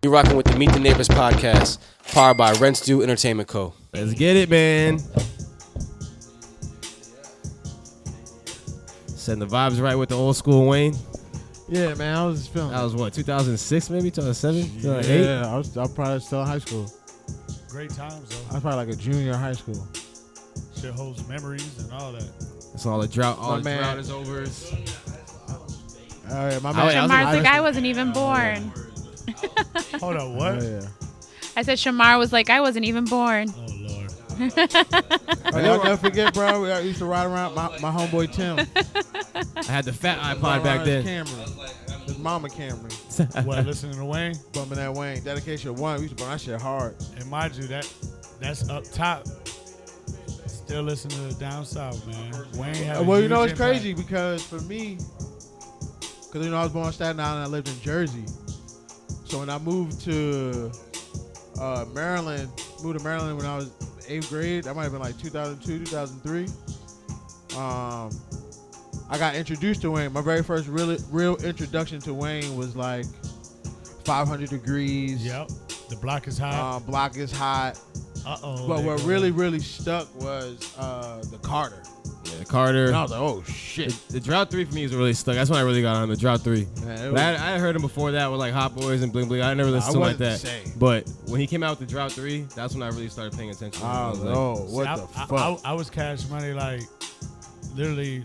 You're rocking with the Meet the Neighbors podcast, powered by Rents Due Entertainment Co. Let's get it, man. Setting the vibes right with the old school Wayne. Yeah, man, I was just feeling. That was what, 2006 maybe, 2007, 2008? Yeah, I was probably still in high school. Great times, though. I was probably like a junior in high school. Shit holds memories and all that. That's all the drought. All the man. drought is over. Oh yeah, my Oh, man. yeah, Shamar's like, I wasn't even born. Hold on, what? Oh, yeah. I said Shamar was like, I wasn't even born. Oh, Lord. I'll never forget, bro. I used to ride around my homeboy Tim. I had the fat Ride iPod back around then. His Camry. His mama Camry. What, listening to Wayne? Bumping that Wayne. Dedication 1. We used to burn that shit hard. And mind you, that's up top. Still listen to the down south, man. Wayne had a Well, you huge know, it's impact. crazy because for me, because, you know, I was born in Staten Island and I lived in Jersey. So when I moved to Maryland when I was 8th grade, that might have been like 2002, 2003. I got introduced to Wayne. My very first real introduction to Wayne was like 500 Degrees. Yep. The block is hot. Block is hot. Uh-oh. But there what goes. really stuck was the Carter. Yeah, Carter. And I was like, oh shit. The Drought 3 for me is really stuck. That's when I really got on the Drought 3. Man, But I heard him before that with like Hot Boys and Bling Bling. I never listened to him like that. But when he came out with the Drought 3, that's when I really started paying attention. Oh, was like, no. What See, the fuck? I was Cash Money, like, literally,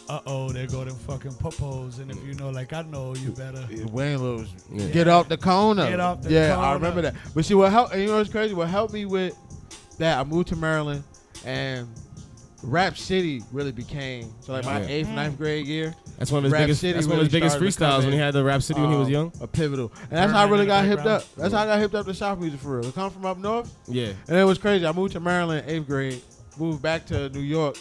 there go them fucking popos. And if you know, like, I know, you better. Wayne was Yeah. get off the corner. Get off the yeah, corner. I remember that. But see, what helped? You know what's crazy? What helped me with that? I moved to Maryland, and Rap City really became my Yeah. 8th, 9th grade year. That's one of his Rap biggest. City That's one of his really biggest started to come freestyles when he in. had the Rap City when he was young. A pivotal, and that's how I really in the got hipped background. up. That's how I got hipped up to South music for real. I come from up north, Yeah. and it was crazy. I moved to Maryland 8th grade, moved back to New York.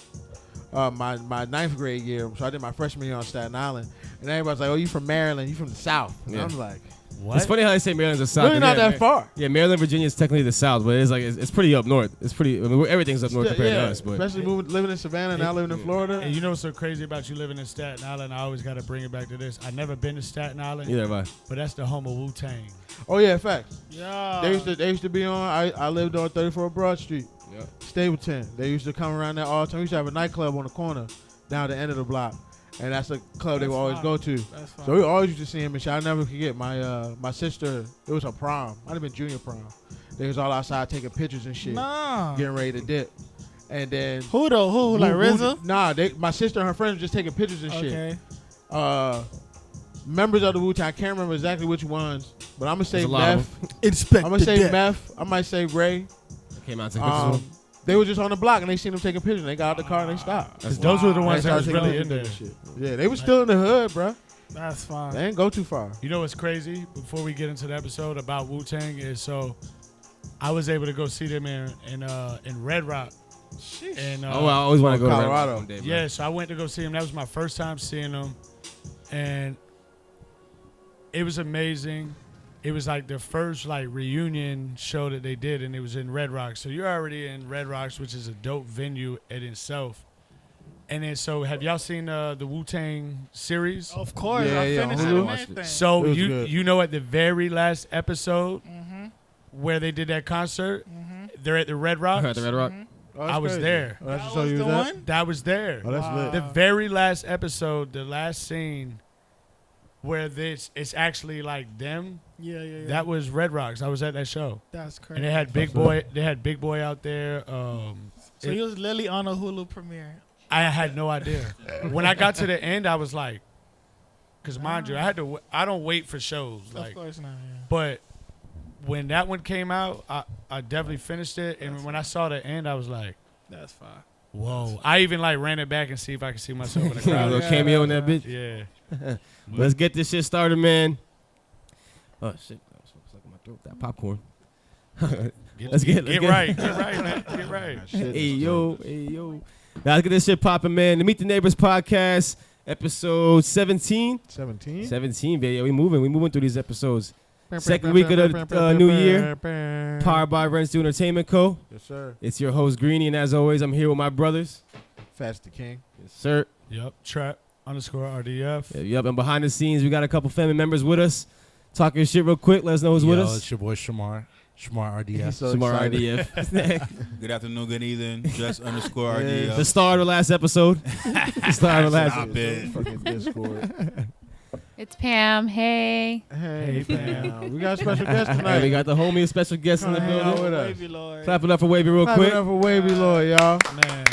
My 9th grade year, so I did my freshman year on Staten Island, and everybody's like, "Oh, you from Maryland? You from the South?" And Yeah. I'm like, What? It's funny how they say Maryland's the South. "Really not yeah, that far." Yeah, Maryland, Virginia is technically the South, but it's pretty up north. It's pretty. I mean, everything's up north compared to us. But especially living in Savannah, now living in Florida. And you know what's so crazy about you living in Staten Island? I always got to bring it back to this. I've never been to Staten Island, either have I. but that's the home of Wu-Tang. Oh yeah, facts. Yeah. They used to be on. I lived on 34 Broad Street, Yep. Stapleton. They used to come around there all the time. We used to have a nightclub on the corner, down the end of the block, and that's the club they would always go to. That's fine. So we always used to see him and shit. I never forget my sister. It was her prom. Might have been junior prom. They was all outside taking pictures and shit, Nah. getting ready to dip. And then Who though? Who? Like RZA? Nah, my sister and her friends were just taking pictures and shit. Okay. Members of the Wu-Tang. I can't remember exactly which ones, but I'm gonna say There's a lot of Meth. Inspect I'm gonna say Meth. I might say Ray. Came out to take pictures with him. They were just on the block and they seen them taking pictures. And they got out the car and they stopped. Because those were the ones They that was started really taking in there. pictures and shit. Yeah, they was still in the hood, bro. That's fine. They didn't go too far. You know what's crazy? Before we get into the episode about Wu-Tang is so I was able to go see them in Red Rock. And, I always want to go to Red Rock Colorado. one day, bro. yeah, so I went to go see them. That was my first time seeing them. And it was amazing. It was like the first like reunion show that they did, and it was in Red Rocks. So you're already in Red Rocks, which is a dope venue in itself. And then, so have y'all seen the Wu-Tang series? Of course. Yeah, I yeah, finished Hulu. it and Watched it. everything. So It was good. you know at the very last episode Mm-hmm. where they did that concert, they're at the Red Rocks. At the Red Rock. Oh, that's I was crazy. there. Oh, that's That the show was you the was at? one? That was there. Oh, that's Wow. lit. The very last episode, the last scene where it's actually like them. Yeah. That was Red Rocks. I was at that show, That's crazy. and they had Big Boy. They had Big Boy out there. So he was literally on a Hulu premiere. I had no idea. When I got to the end, I was like, because mind you, I don't wait for shows. Of Like, course not. Yeah. but when that one came out, I definitely finished it. And when I saw the end, I was like, That's fine. whoa. I even like ran it back and see if I could see myself in the A crowd. little cameo in that bitch. Yeah. Let's get this shit started, man. Oh shit! That was stuck in my throat. That popcorn. Let's get right. Get right, man. Get right. Hey yo. Now let's get this shit popping, man. The Meet the Neighbors podcast, episode 17. 17? 17, baby. We moving through these episodes. Second week of the new year. Powered by Rents Due Entertainment Co. Yes, sir. It's your host Greenie, and as always, I'm here with my brothers. Fast the King. Yes, sir. Yep. Trap _RDF. Yep. And behind the scenes, we got a couple family members with us. talking shit real quick. Let us know who's with us. It's your boy Shamar. Shamar RDF. So Shamar excited. RDF. Good afternoon, good evening. Just underscore RDF. The star of the last episode. The star of the last Stop episode. it. Fucking Discord. It's Pam. Hey. Hey, fam. We got a special guest Hey, tonight. we got the homie special guest in the Come hang out building. with us. Wavy Lord. Clap it up for Wavy real Clap quick. it up for Wavy Lord, y'all. Man.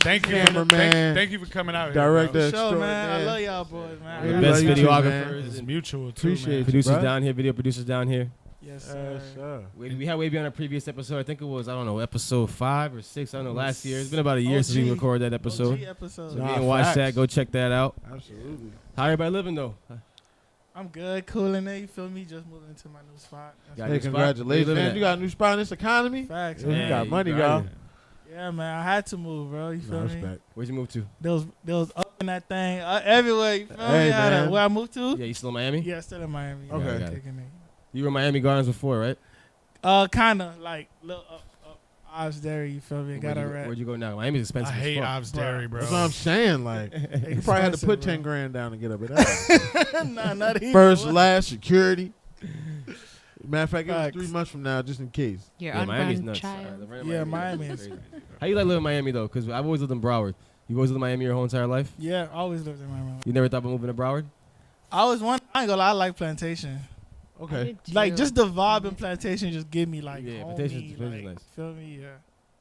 Thank you, Cameraman. thank you for coming out here. Director. Show, man. I extraordinaire. love y'all boys, man. Yeah, The we best love you too, man. videographers It's and mutual too, Appreciate man. you. producers bro. down here, video producers down here. Yes, sir. sir. We had Wavy on a previous episode. I think it was, I don't know, episode 5 or 6. I don't know, last year. It's been about a year since we OG. recorded that episode. OG episode. So Nah, if you didn't watch facts. that, go check that out. Absolutely. How everybody living though? I'm good, cooling it. You feel me? Just moving into my new spot. Got Hey, a new spot? congratulations, Where you living man. at? You got a new spot in this economy? Facts, Yeah, man. you got money, grinding. y'all. Yeah, man. I had to move, bro. You feel No me? respect. Where'd you move to? There was up in that thing everywhere. You feel Hey, me? man. Where I moved to? Yeah, you still in Miami? Yeah, still in Miami. Okay. Yeah, Got it. kicking it. You were in Miami Gardens before, right? Kinda like little up Ops Dairy. You feel me? Got a rat. Where'd you go now? Miami's I expensive. hate as fuck. Ops Dairy, bro. That's what I'm saying. Like, you probably had to put 10 grand down to get up at that. Nah, not even. First, What? last, security. Matter of fact, it was Facts. 3 months from now, just in case. Your Yeah, Miami's unborn nuts. child. Yeah, Miami is- crazy. How you like living in Miami though? Because I've always lived in Broward. You always lived in Miami your whole entire life? Yeah, I always lived in Miami. You never thought about moving to Broward? I was one. I ain't gonna lie. I like Plantation. Okay. Like just the vibe in Plantation just give me like Yeah, homey, Plantation's like, nice. feel me? Yeah.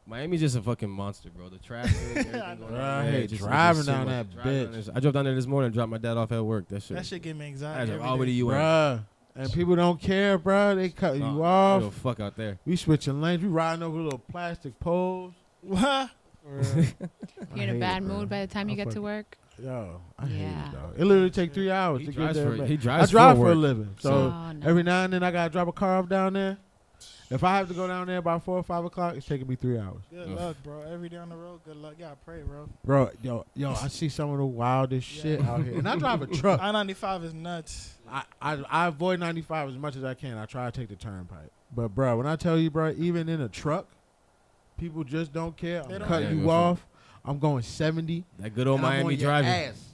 Miami's just a fucking monster, bro. The traffic, everything going on. Bro, I there, hate it's just driving too down much. that Driving down bitch. there. I drove down there this morning and dropped my dad off at work. That shit. That shit give me I anxiety. drove every all the way to day. UN. Bruh. And people don't care, bruh. They cut you No, off. no fuck out there. We switching lanes. We riding over little plastic poles. What? You're in a bad mood by the time you get to work. Yo, I hate Yeah. it, dog. It literally take 3 hours He to get drives there. for- back. he I drives drive for for a work. living. So Oh, no. every now and then I got to drop a car off down there. If I have to go down there by 4 or 5 o'clock, it's taking me 3 hours. Good Oof. luck, bro. Every day on the road, good luck. Yeah, I pray, bro. Bro, yo, I see some of the wildest shit out here. And I drive a truck. I-95 is nuts. I avoid 95 as much as I can. I try to take the turnpike. But, bro, when I tell you, bro, even in a truck, people just don't care. They I'm don't cutting care. you off. I'm going 70. That good old and I'm Miami on your driving. ass.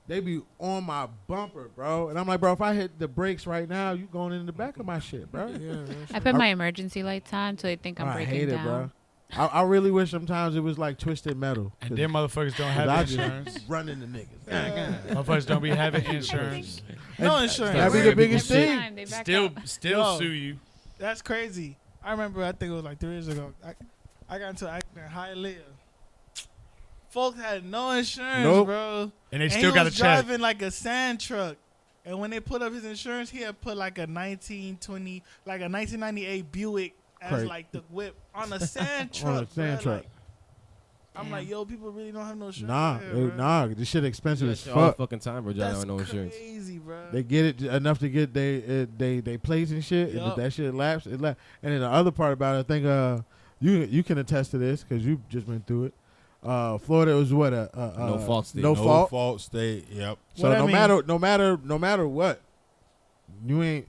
They be on my bumper, bro. And I'm like, bro, if I hit the brakes right now, you going in the back of my shit, bro. I put my emergency lights on so they think I'm I breaking hate it, down. bro. I really wish sometimes it was like twisted metal. And them motherfuckers don't have I just insurance. running the niggas. Motherfuckers don't be having insurance. No insurance. That be the biggest Every thing. time they back Still, up. still Yo. sue you. That's crazy. I remember, I think it was like 3 years ago. I got into an accident in Hialeah. Folks had no insurance, Nope. bro. And they And still he got to was check. driving like a sand truck. And when they put up his insurance, he had put like a 1920, like a 1998 Buick as Crazy. like the whip on a sand truck. On a sand bruh. truck. Like, I'm Damn. like, yo, people really don't have no insurance. Nah, here, bruh. nah, this shit expensive Yeah, as shit all the fuck. fucking time, bro. Driving That's with no insurance. crazy, bro. They get it enough to get they plates and shit. And if Yup. that shit lapse, it lapse. And then the other part about it, I think you can attest to this because you just went through it. Florida was what No fault state. No No fault. fault state. Yep. So What I no mean- matter what, you ain't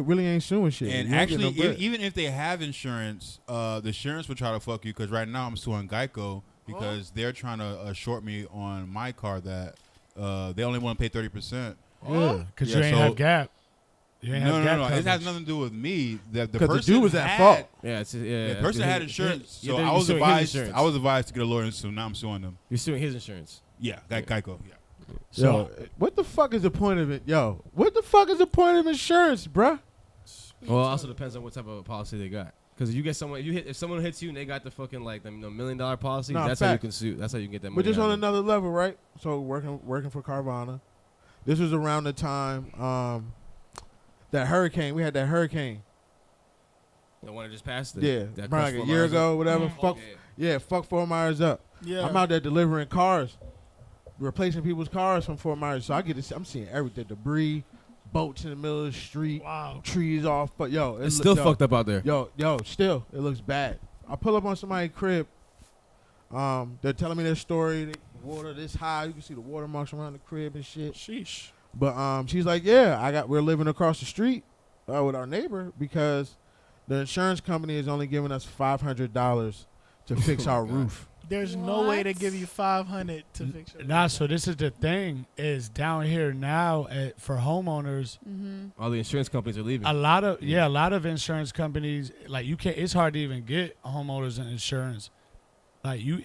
really ain't suing shit. And You ain't actually, getting no bread. even if they have insurance, the insurance will try to fuck you because right now I'm suing Geico because they're trying to short me on my car that they only want to pay 30%. yeah. Because Yeah, you ain't so- have gap. You ain't No, have no, gap no. It has coverage. nothing to do with me. The 'Cause the person dude was at had- fault. Yeah, The person had insurance, so you're I was suing his advised. insurance. I was advised to get a lawyer, and so now I'm suing them. You're suing his insurance. Yeah, Geico. Yeah. Yo, what the fuck is the point of it? Yo, what the fuck is the point of insurance, bruh? Well, it also depends on what type of policy they got. Because you get someone, if someone hits you and they got the fucking like the $1 million policy, Nah, that's how you fact. can sue. That's how you can get that money. But just out on of them. another level, right? So working for Carvana. This was around the time that hurricane. We had that hurricane. The one that just passed. Yeah, that probably cost like a Fort year Myers ago, up. whatever. Yeah. Fuck, yeah, fuck Fort Myers up. Yeah. I'm out there delivering cars, replacing people's cars from Fort Myers. So I get to, I'm seeing everything: debris, boats in the middle of the street, Wow. trees off. But yo, It's still fucked up out there. Yo, still it looks bad. I pull up on somebody's crib. They're telling me their story. They, water this high, you can see the water marks around the crib and shit. Sheesh. But she's like, yeah, we're living across the street with our neighbor because the insurance company is only giving us $500 to fix our roof. There's no way to give you 500 to fix your Nah, so this is the thing is down here now for homeowners. All the insurance companies are leaving. A lot of insurance companies like you can't. It's hard to even get homeowners insurance. Like you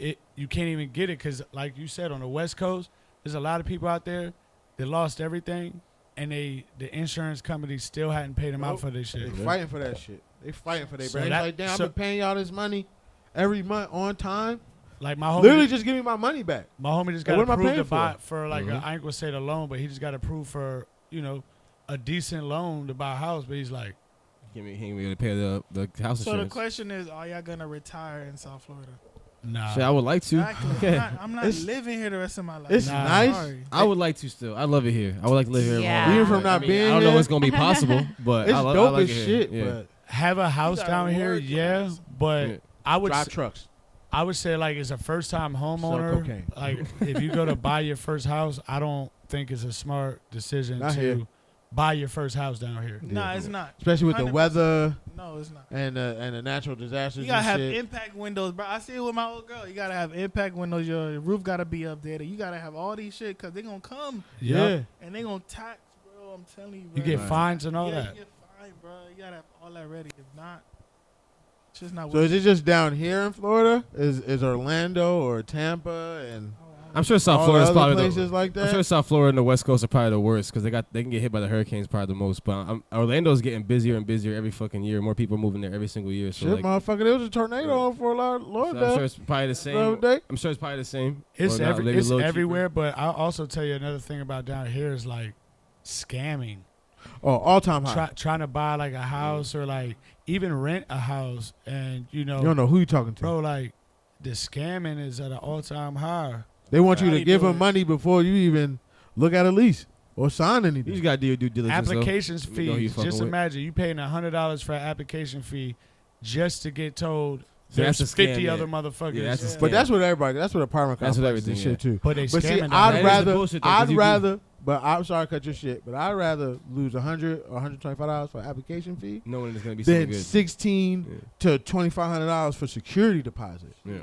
can't even get it because, like you said, on the West Coast, there's a lot of people out there that lost everything, and the insurance companies still hadn't paid them out for this shit. They fighting for that shit. They fighting for their So brand. that- Like, damn, I've so- been paying y'all this money every month on time. Like my homie, Literally, just give me my money back. my homie just Like, got what am I approved paying to buy for? for like I ain't gonna say the loan, but he just got approved for a decent loan to buy a house. But he's like, He ain't gonna be able to pay the house So insurance. the question is, are y'all gonna retire in South Florida? nah. Shit, I would like to. Exactly. I'm not It's- living here the rest of my life. It's Nah. nice. Sorry. I would like to still. I love it here. I would like to live here. Yeah. more. Even from not being I don't know here, what's gonna be possible, but It's I dope like as it here. shit. Yeah. But Have a house gotta down here, work yeah, class. but Yeah. I would drive trucks. I would say like as a first time homeowner, cocaine. like if you go to buy your first house, I don't think it's a smart decision Not to here. buy your first house down here. Nah, it's not. Especially with the 100%. weather No, it's not. and the natural disasters You gotta and have shit. impact windows, bro. I see it with my old girl. You gotta have impact windows. Your roof gotta be updated. You gotta have all these shit because they gonna come Yeah. and they gonna tax, bro. I'm telling you, bro. You get fines and all yeah, that. You get fined, bro. You gotta have all that ready. If not, it's just not. So is it just down here in Florida? Is Orlando or Tampa and I'm sure South all Florida's the other probably places like that? I'm sure South Florida and the West Coast are probably the worst because they can get hit by the hurricanes probably the most. But Orlando's getting busier and busier every fucking year. More people are moving there every single year. So Shit, like, motherfucker, there was a tornado on Fort so Lauderdale. I'm sure it's probably the the same. other day. I'm sure it's probably the same. It's Or not, maybe a it's little cheaper. everywhere, but I'll also tell you another thing about down here is like scamming. Oh, all time high. Trying to buy like a house or like even rent a house, and You don't know who you talking to. bro, like the scamming is at an all time high. They want you How to you give do them it? money before you even look at a lease or sign You anything. just gotta do your due diligence. Applications Though. You know who you fees. fucking Just with. imagine you paying $100 for an application fee just to get told So there's that's a 50 scam, other yeah. motherfuckers. Yeah, that's a scam. But that's what everybody. That's what apartment That's what complexes and everything, shit too. But they But see, scamming. That is I'd the rather. bullshit, though, 'cause I'd you rather. But I'm sorry to cut your shit. But I'd rather lose $100 or $125 for application fee No one is gonna be so than good. $1,600 to $2,500 for security deposit Yeah.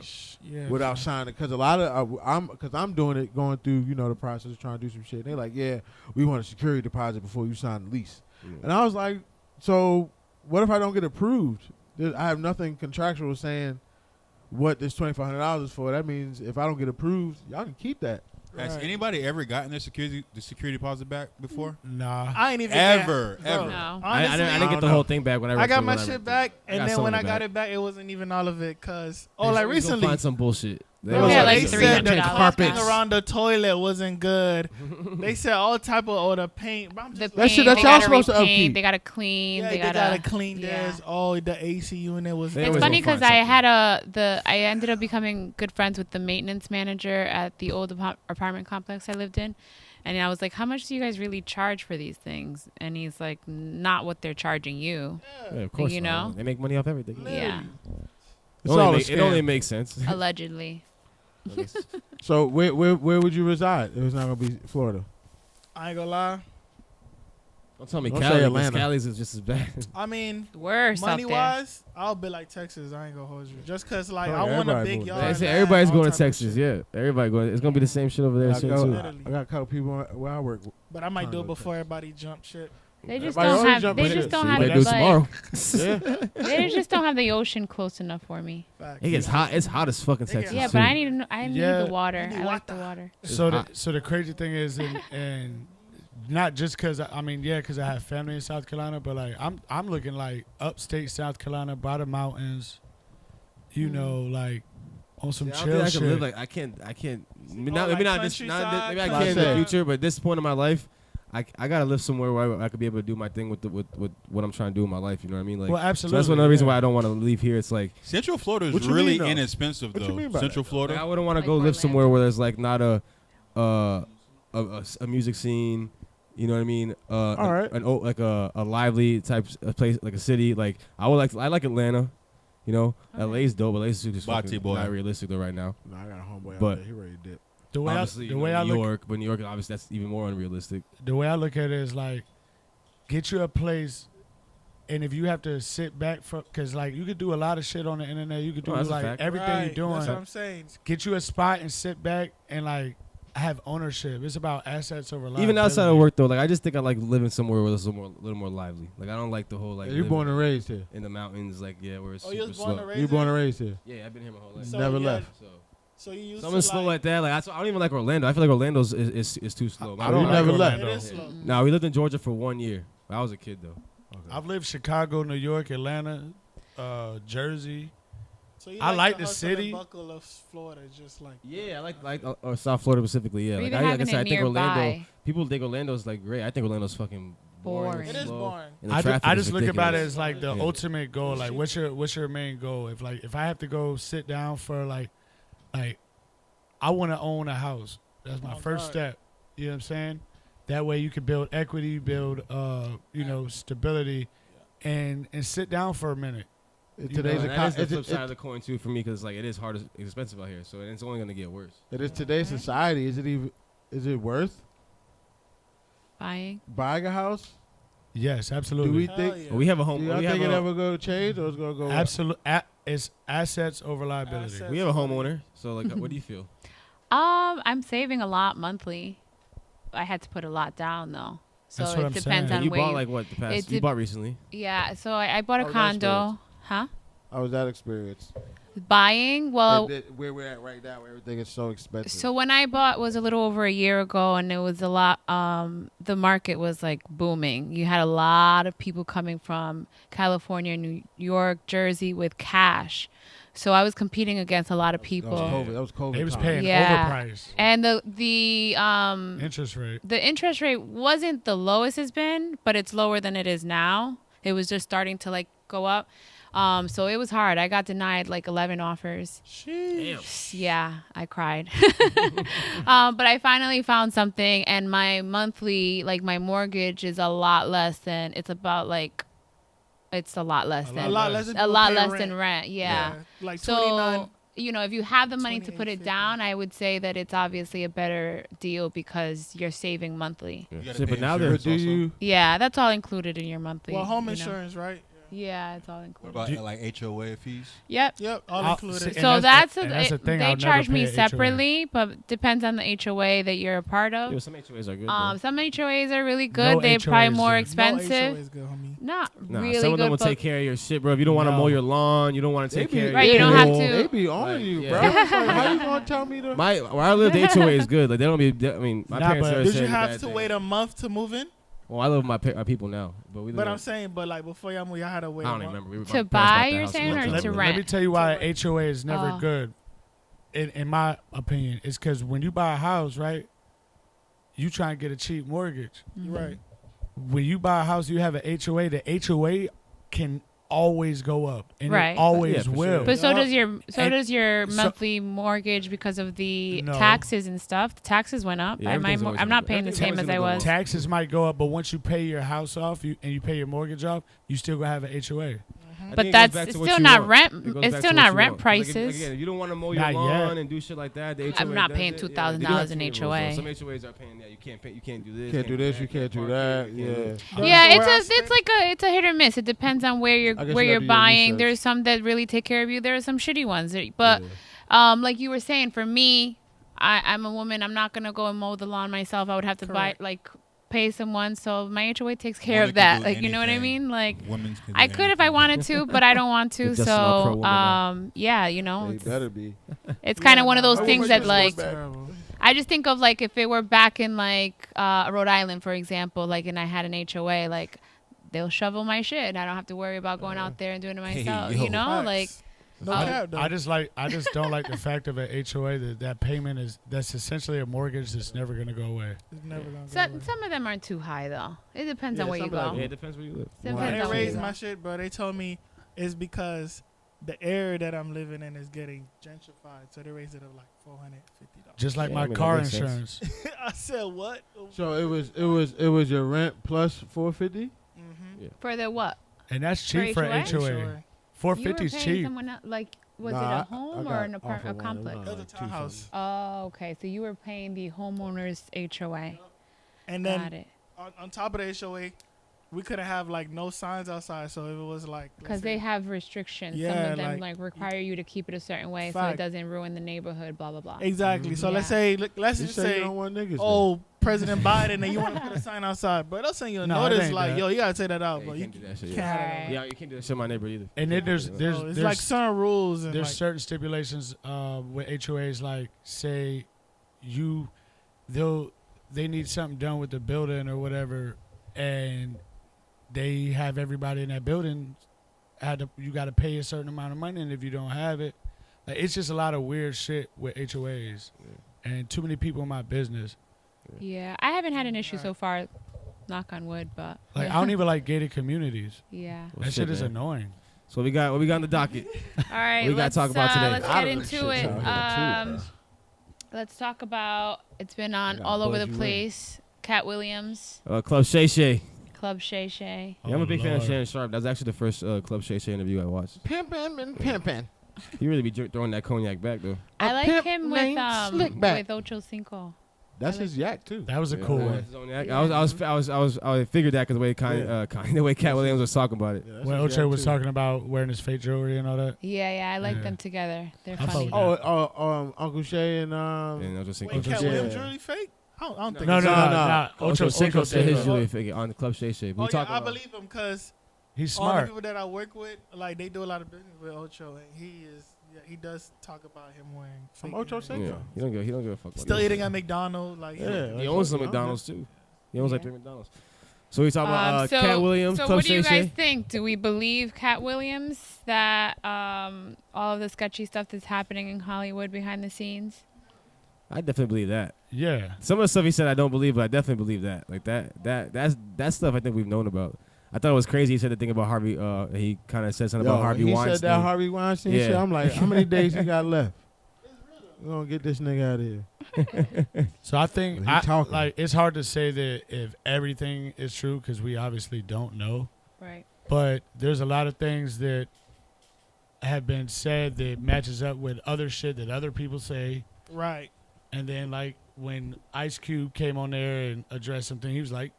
Yeah. without signing. Because a lot of I'm doing it, going through the process of trying to do some shit. They're like, yeah, we want a security deposit before you sign the lease. And I was like, so what if I don't get approved? I have nothing contractual saying what this $2,500 is for. That means if I don't get approved, y'all can keep that. Has Right. anybody ever gotten their security deposit back before? Nah. I ain't even Ever, bro, ever. No. I Honestly, didn't don't get the know. whole thing back when I. I got when my I shit rented. back, I and got then some when of I it got back. it back, it wasn't even all of it. Cause They like always gonna recently, find some bullshit. Yeah, bro, like they said the $300 carpeting back. around the toilet wasn't good. They said all type of the paint. But I'm The just That shit paint, that they y'all gotta supposed to repaint, upkeep. They gotta clean. yeah, they they gotta gotta clean yeah. theirs. Oh, the AC unit was. They It's always funny gonna because find I ended up becoming good friends with the maintenance manager at the old apartment complex I lived in, and I was like, "How much do you guys really charge for these things?" And he's like, "Not what they're charging you." Yeah, of course. You not. know? They make money off everything. Yeah, It's all a It only scam. makes sense. allegedly. So where would you reside? It was not gonna be Florida. I ain't gonna lie. Don't tell me Don't say Cali. 'Cause Atlanta. Cali's is just as bad. I mean, Worse money out there. wise, I'll be like Texas. I ain't gonna hold you. Just cause like Oh, I want a everybody big moving. yard. They say land, everybody's all going to type of Texas. shit. Yeah, everybody going. It's gonna be the same shit over there. I Shit got too. a couple people where I work. But I might do it Trying to before everybody jump shit. They just Everybody don't always have. jump They in just it. don't See, have Might do it tomorrow. like. They just don't have the ocean close enough for me. Facts. It gets hot. It's hot as fucking They get Texas. Yeah, too. but I need. I need Yeah. the water. You need I like the water. water. So hot. the crazy thing is, and not just because because I have family in South Carolina, but like I'm looking like upstate South Carolina by the mountains, like on some Yeah, I don't chill think I shit. can live like I can't. Maybe not like maybe not countryside, maybe I like can in I the said. future, but at this point in my life, I gotta live somewhere where I could be able to do my thing with what I'm trying to do in my life. You know what I mean? Like, well, so absolutely. that's another reason yeah. why I don't want to leave here. It's like Central Florida What is you really mean, though? inexpensive, What you though. mean by Central that? Florida. like, I wouldn't want to Like go live Orlando. somewhere where there's like not a music scene. You know what I mean? All right. Like a lively type place, like a city. Like I like Atlanta. You know, Okay. LA's dope. LA's just Bati fucking boy. not realistic though right now. No, I got a homeboy But- out there. He ready to dip. The way Obviously, the way I New look York, but New York obviously that's even more unrealistic. the way I look at it is like, get you a place And if you have to sit back because like you could do a lot of shit on the internet, you could do that's a like fact. everything Right, you're doing. That's what I'm saying. Get you a spot and sit back and like have ownership. It's about assets over life. Even outside of work though, like I just think I like living somewhere where it's a little more lively. Like I don't like the whole like. You're born and raised here. in the mountains, like where it's Oh, super you was born slow. and raised You born and here? raised here. Yeah, I've been here my whole life. So Never yeah, left. So you used Something to slow like like that. Like I don't even like Orlando. I feel like Orlando's is too slow. I don't never left. It is slow. No, we lived in Georgia for 1 year. I was a kid though. I've lived Chicago, New York, Atlanta, Jersey. So you I like the the hustle and city. buckle of Florida, just like Yeah, I like South Florida specifically. Yeah, Or like even I having said, I it think Orlando. nearby. People think Orlando's like great. I think Orlando's fucking boring. it is slow, boring. and the I traffic is just look about it ridiculous. as like the Yeah. ultimate goal. Like, what's your main goal? If I have to go sit down for like I want to own a house. That's my Oh, first God. step. You know what I'm saying? That way you can build equity, build stability, and sit down for a minute. Today's And that is the it, flip side of the coin too for me because like it is hard, expensive out here, so it's only gonna get worse. it is today's society. Is it worth Buying. buying a house? Yes, Do absolutely. we Hell think? yeah. Well, we have a Do home. y'all We have think it a, ever going to change or it's going to go? up? Absolute. It's assets over liability. Assets. we have a homeowner. So like, what do you feel? I'm saving a lot monthly. I had to put a lot down though, so That's what it I'm depends saying. on You where. bought like what the past? it You dep- bought recently. Yeah, so I bought a How was that condo. Huh? How was that experience? Buying. Well, Where we're at right now, where everything is so expensive. so when I bought was a little over a year ago, and it was a lot. The market was like booming. You had a lot of people coming from California, New York, Jersey with cash. So I was competing against a lot of that was people. COVID. That was COVID. They was time. paying Yeah. overpriced And the interest rate. the interest rate wasn't the lowest it's been, but it's lower than it is now. It was just starting to like go up. So it was hard. I got denied like 11 offers. Yeah, I cried. But I finally found something, and my monthly, like my mortgage is a lot less than, it's about like, it's a lot less than, a lot less than a lot people pay less than rent. Yeah. like So, 29. you know, if you have the money to put it 28.50. down, I would say that it's obviously a better deal because you're saving monthly. You gotta See, pay but now insurance But do also. you? Yeah, that's all included in your monthly. Well, home you know. insurance, right? Yeah, it's all What included. about like HOA fees? Yep. Yep, all I'll- included. see, So and that's, and that's the thing. they I'll never charge me pay a HOA. separately, but depends on the HOA that you're a part of. Yeah, some HOAs are good. though. Some HOAs are really good. No They're HOA probably is more good. No expensive. HOA is good, homie. Not Nah, really some of them good. will but take care of your shit, bro. If you don't want to No. mow your lawn, you don't want to take care of Right, your you don't have pool. to- They be on Like, you, yeah. bro. It's like, how you gonna tell me to? Where I live, the HOA is good. Like they don't be. I mean, my Nah, parents but never Did said you any have bad to thing. wait a month to move in? Well, I live with my people now, but we. But live I'm saying, but like before y'all moved, y'all had to wait. I a don't month. remember. We were, To my parents buy, bought the you're house a saying, long or time to ago. rent? Let me tell you why HOA is never Oh. good. In my opinion, it's because when you buy a house, right, you try and get a cheap mortgage. You're right. When you buy a house, you have an HOA. The HOA can always go up, and Right. it always Yeah, for will. sure. But so Yeah. does your And does your so- monthly mortgage because of the No. taxes and stuff. The taxes went up. Yeah, everything's always I'm gonna not go- paying the everything's same always as gonna I go was. up. Taxes might go up, but once you pay your house off, and you pay your mortgage off, you still gonna have an HOA. I But think it goes that's back to it's what still you not want. rent. It goes It's back still to not what you rent want. 'Cause, like, prices. again, if you don't want to mow your Not lawn yet. and do shit like that, the HOA I'm not does paying it. $2,000 They do have in to rules, though. HOA. Some HOAs are paying that. You can't pay. You can't do this. Can't do this. You can't do that. park here, you can't do Yeah. Yeah, Where I it's like it's a hit or miss. It depends on where I guess you're you gotta do your buying. research. There's some that really take care of you. There are some shitty ones. But like you were saying, for me, I'm a woman. I'm not gonna go and mow the lawn myself. I would have to Correct. pay someone. So my HOA takes care Women of can that. do Like you know what I anything. mean? Like Women's can do I could if I anything. wanted to, but I don't want to. You're just an all-pro So woman now. yeah, you know, They better be. it's kind of one of those I things want my that like. back. Terrible. I just think of like if it were back in like Rhode Island, for example, like and I had an HOA, like they'll shovel my shit and I don't have to worry about going out there and doing it Hey, myself. yo. You know, Facts. like No I- cap though. I just don't like the fact of an HOA that payment that's essentially a mortgage that's never gonna go away. It's never gonna go some away. some of them aren't too high though. It depends on Yeah, where you some like go. Yeah, it depends where you live. Depends When on they where you raised go. my shit, bro, they told me it's because the area that I'm living in is getting gentrified, so they raised it up like $450. Just like Yeah, my I mean, that car makes sense. insurance. I said what? So it was your rent plus 450. Mm-hmm. For the what? And that's cheap for HOA? HOA. You were 450 is paying cheap. someone else, like was Nah, it I a home got or an off apartment, of a one. It was complex? It was a like 2 townhouse. something. Oh, okay. So you were paying the homeowner's HOA. And Got then it. on top of the HOA, we couldn't have like no signs outside. So if it was like Because they have restrictions. Some Yeah, of them like- require you to keep it a certain way so Fact. it doesn't ruin the neighborhood, blah, blah, blah. exactly. So let's Yeah. say let's You just say you say don't want niggas. oh President Biden and you want to put a sign outside, but they'll send you a No, it notice ain't like that. yo you gotta take that out, Yeah, bro. you You can't do that shit. can't Yeah. have that. Alright. Yeah, you can't do that shit in my neighborhood either. And then there's So it's like certain rules and there's like, certain stipulations with HOAs, like say they need something done with the building or whatever, and they have everybody in that building you got to pay a certain amount of money, and if you don't have it, like, it's just a lot of weird shit with HOAs, and too many people in my business. Yeah, I haven't had an issue so far, knock on wood, but. Like I don't even like gated communities. Yeah. Well, That shit is man. annoying. So what we got on the docket? All right, We gotta let's talk about today. Let's I get don't into shit it. out here, too. Let's talk about. It's been on gotta all over buzz the you in. place. Cat Williams, Club Shay Shay. Club Shay Shay. Yeah, I'm a big fan of Lord. Shannon Sharp. That was actually the first Club Shay Shay interview I watched. Pimpin' and pimpin'. He really be throwing that cognac back though. I like pimp him named Slickback. with Ocho Cinco. That's his yak too. That was a cool Yeah, one. that's his own act. I figured that because the way the way Cat Williams was talking about it. Yeah, that's When his Ocho yak, was too. talking about wearing his fake jewelry and all that. Yeah, I like Yeah. them together. They're I funny. fuck with Uncle Shay and And I was just wait, thinking, Cat Yeah. Williams really fake? I don't think No, it's no, fake. no. Ocho Cinco said said his that. jewelry figure on the Club Shay Shay. We Oh talk yeah, I about believe him because He's all the smart. people that I work with, like they do a lot of business with Ocho, and he does talk about him wearing fake. From Ocho earrings. Cinco. yeah, he don't give a fuck. about Still it. eating at McDonald's, like Yeah. He owns some Yeah. McDonald's too. He owns like Yeah. 3 McDonald's. So we talking about so, Cat Williams, So Club what do you Shay guys Shay. think? Do we believe Cat Williams that all of the sketchy stuff that's happening in Hollywood behind the scenes? I definitely believe that. Yeah. Some of the stuff he said I don't believe, but I definitely believe that. Like that's stuff I think we've known about. I thought it was crazy. He said the thing about Harvey. He kind of said something about Harvey he Weinstein. said that Harvey Weinstein Yeah. shit. I'm like, how many days he got left? We're gonna get this nigga out of here. So I think He talking. like it's hard to say that if everything is true because we obviously don't know. Right. But there's a lot of things that have been said that matches up with other shit that other people say. right. And then like when Ice Cube came on there and addressed something,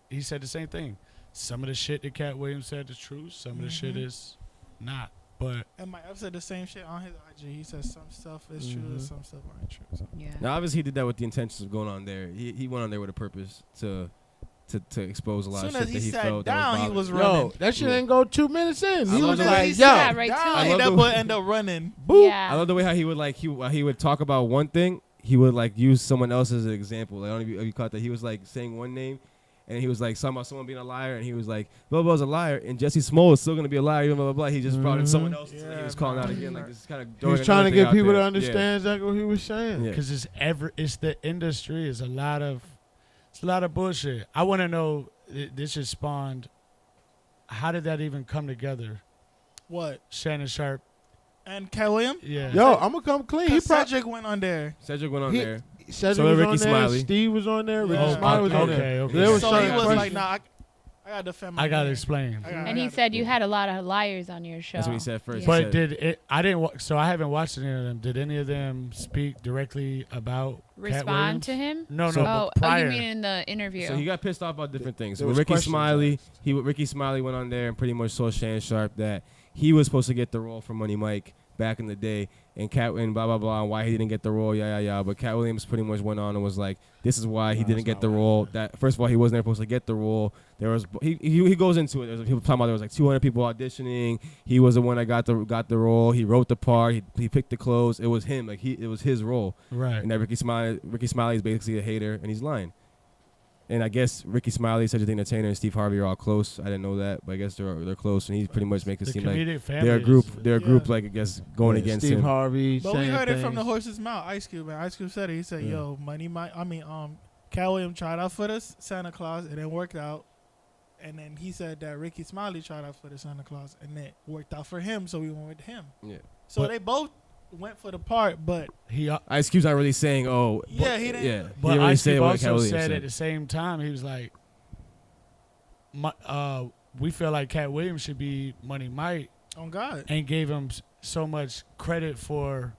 he said the same thing. Some of the shit that Cat Williams said is true. Some of the shit is not. But And Mike Epps said the same shit on his IG. He said some stuff is true, and some stuff aren't true. So. Yeah. Now, obviously, he did that with the intentions of going on there. He went on there with a purpose to expose a lot Soon of as shit he that he sat felt down, that he was was bothering. running. Yo, that shit ain't go 2 minutes in. He love was the like, way- yo, Yeah, right Down, to and it. that boy end up running. Yeah. I love the way how he would like he would talk about one thing. He would like use someone else as an example. Like, I don't know if you caught that. He was like saying one name, and he was like talking about someone being a liar, and he was like, blah blah's a liar, and Jesse Small is still gonna be a liar, blah blah blah. He just brought in someone else. He was calling out again, like this kind of. he was trying to get people to understand exactly what he was saying. Yeah. because it's the industry. It's a lot of bullshit. I want to know. This has spawned. How did that even come together? What? Shannon Sharp. And Cat Williams? Yeah. Yo, I'm gonna come clean. He probably Cedric went on there. Cedric went on He- there. Cedric So was Ricky on there. Smiley. Steve was on there. Ricky Yeah. Smiley was on Okay, there. okay. There was So certain he was questions. like, nah, I gotta defend my I gotta man. explain. And he said you had a lot of liars on your show. That's what he said first. Yeah. But He said- did it? I didn't. So I haven't watched any of them. Did any of them speak directly about Cat Respond Williams? to him? No, So- no. Oh, but prior. you mean in the interview? So he got pissed off about different things. There With was Ricky questions Smiley, Ricky Smiley went on there and pretty much told Shannon Sharp that he was supposed to get the role for Money Mike back in the day, and blah blah blah, and why he didn't get the role, yeah. But Cat Williams pretty much went on and was like, this is why he didn't get the role. That first of all, he wasn't supposed to get the role. There was he goes into it. There's people talking about there was like 200 people auditioning. He was the one that got the role. He wrote the part. He picked the clothes. It was him. Like it was his role. Right. And that Ricky Smiley is basically a hater, and he's lying. And I guess Ricky Smiley, Cedric the Entertainer, and Steve Harvey are all close. I didn't know that, but I guess they're close, and he pretty much makes it The seem like comedic family. they're a group. is- They're a group, like I guess, going Yeah, against Steve him. Harvey. But we saying heard it from the things. horse's mouth. Ice Cube, man. Ice Cube said it. He said, Yeah. "Yo, Money Mike. Cat Williams tried out for the Santa Claus. It didn't work out." And then he said that Ricky Smiley tried out for the Santa Claus, and it worked out for him. So we went with him. Yeah. So But- they both went for the part, but He. Ice Cube's not really saying, "Oh, Yeah, he didn't- Yeah, he But didn't really Ice say Cube what Cat also Williams said said. at the same time, he was like, we feel like Cat Williams should be Money Mike, on God, and gave him so much credit for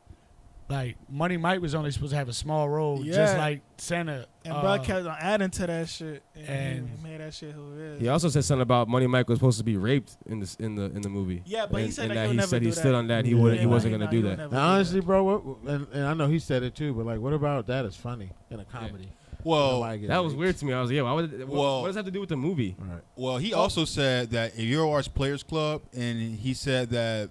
like Money Mike was only supposed to have a small role, just Yeah. like Santa. And bro kept on adding to that shit, and he made that shit who it is. He also said something about Money Mike was supposed to be raped in the movie. Yeah, but he said and that he'll he never said do he stood that. on that. He Yeah. wouldn't. He Yeah, wasn't Nah, gonna he do would that. never Now, do honestly, that. bro, and I know he said it too, but like, what about that is funny in a comedy? Well, Nobody gets That was raped. weird to me. I was like, yeah, why would it, Well- what does that have to do with the movie? All right. Well, he also said that if you watch Players Club, and he said that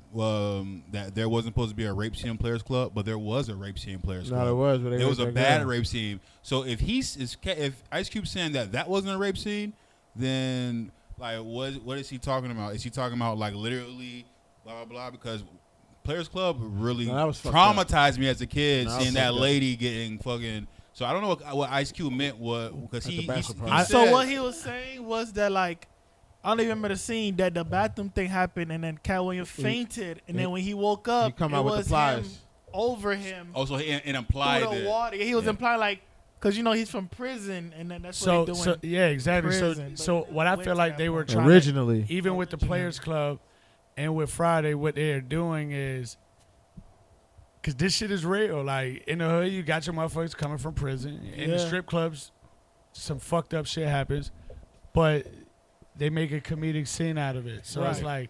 that there wasn't supposed to be a rape scene in Players Club, but there was a rape scene in Players No, Club. there was. But they It was a raped that bad girl. rape scene. So if if Ice Cube saying that wasn't a rape scene, then like what is he talking about? Is he talking about like literally blah blah blah? Because Players Club really No, that was fucked traumatized me as a kid, No, that was seeing that fucked up. lady getting fucking. So I don't know what Ice Cube meant because At he the bachelor he party. So said- what he was saying was that like I don't even remember the scene that the bathroom thing happened and then Cat Williams fainted and then when he woke up He come it out with the was him pliers. over him Also, it implied through the that. water. He was yeah. implying like because he's from prison and then that's So, what he's doing. yeah, exactly. prison, So but what I went feel to like that they were point. trying Originally, even with the Players Club and with Friday, what they're doing is, because this shit is real. Like, in the hood, you got your motherfuckers coming from prison. In the Yeah. strip clubs, some fucked up shit happens. But they make a comedic scene out of it. So it's Right. like,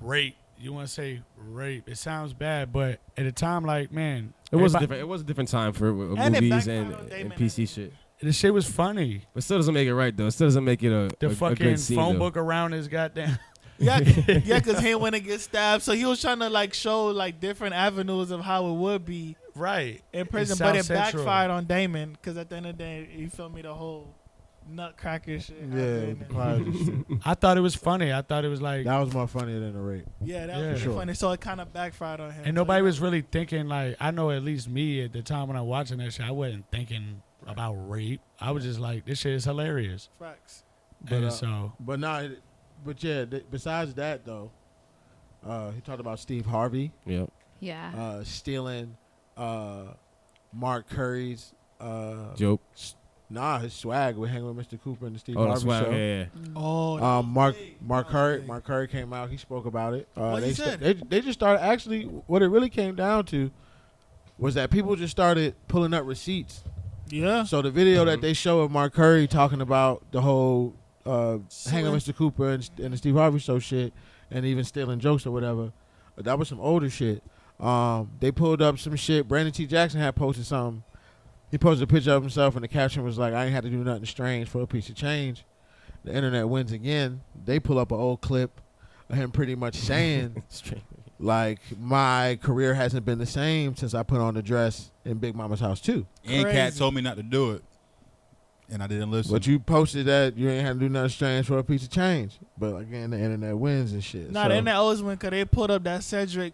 rape. You want to say rape. It sounds bad, but at the time, like, man. It was a everybody- different. It was a different time for And it movies backfired and, on Damon and PC shit. The shit was funny. But still doesn't make it right though. It still doesn't make it The a fucking good scene, phone though. book around his goddamn. Yeah, because he went and get stabbed. So he was trying to like show like different avenues of how it would be Right. in prison, It's but it South Central. backfired on Damon because at the end of the day, you feel me, the whole nutcracker shit. yeah, happened. the pliers and shit. I thought it was funny. I thought it was like, That was more funnier than the rape. Yeah, that Yeah. was For sure. funny. So it kind of backfired on him. and So nobody he- was really thinking like, I know at least me at the time when I was watching that shit, I wasn't thinking about rape. I was just like, this shit is hilarious. facts. But, And so, But nah, yeah. Besides that though, he talked about Steve Harvey Yeah. Yeah. stealing Mark Curry's Joke. his swag with hanging with Mr. Cooper and the Steve Oh, Harvey that's why. show. Yeah. Oh, Mark Curry came out. He spoke about it. What he they said? they just started actually. What it really came down to was that people just started pulling up receipts. yeah. So the video that they show of Mark Curry talking about the whole hanging with Mr. Cooper and the Steve Harvey show shit, and even stealing jokes or whatever, that was some older shit. They pulled up some shit. Brandon T. Jackson had posted something. He posted a picture of himself, and the caption was like, "I ain't had to do nothing strange for a piece of change." The internet wins again. They pull up an old clip of him pretty much saying, like, my career hasn't been the same since I put on the dress in Big Mama's house too. And Cat Crazy. told me not to do it, and I didn't listen. But you posted that you ain't had to do nothing strange for a piece of change. But again, the internet wins and shit. Nah, so. the internet always win because they put up that Cedric,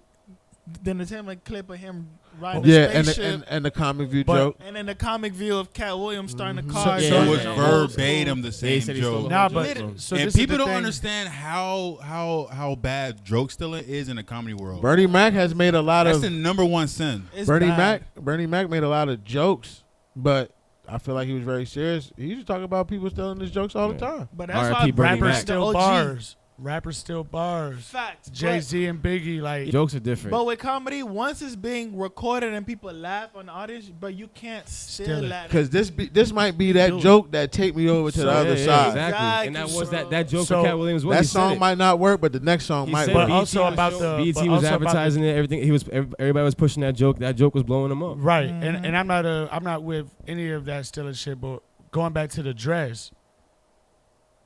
the entertainment clip of him riding Yeah, a and spaceship. and the comic view But- joke. And then the comic view of Cat Williams starting the Mhm. car. So- so Yeah, it was yeah. verbatim the They same said he stole joke. the nah, whole but joke. so And this is people the don't thing. understand how bad joke stealing is in the comedy world. Bernie Mac has made a lot That's of the number one sin. It's Bernie bad. Mac made a lot of jokes, but I feel like he was very serious. He used to talk about people stealing his jokes all the time. But that's R.I.P. why Bernie Rappers Mac. the still OG. bars. Rappers still bars. Facts. Jay-Z and Biggie, like, Jokes are different. But with comedy, once it's being recorded and people laugh on the audience, but you can't Still still it. laugh. Because this might be that Do it. joke that take me over to So, the other yeah, side. exactly. And that Exactly. was that joke So- for Cat Williams. Was That he said song it. might not work, but the next song He might said work. But also about the- BET but was also about advertising it. Everything. Everybody was pushing that joke. That joke was blowing him up. right. Mhm. And I'm not with any of that stealing shit, but going back to the dress,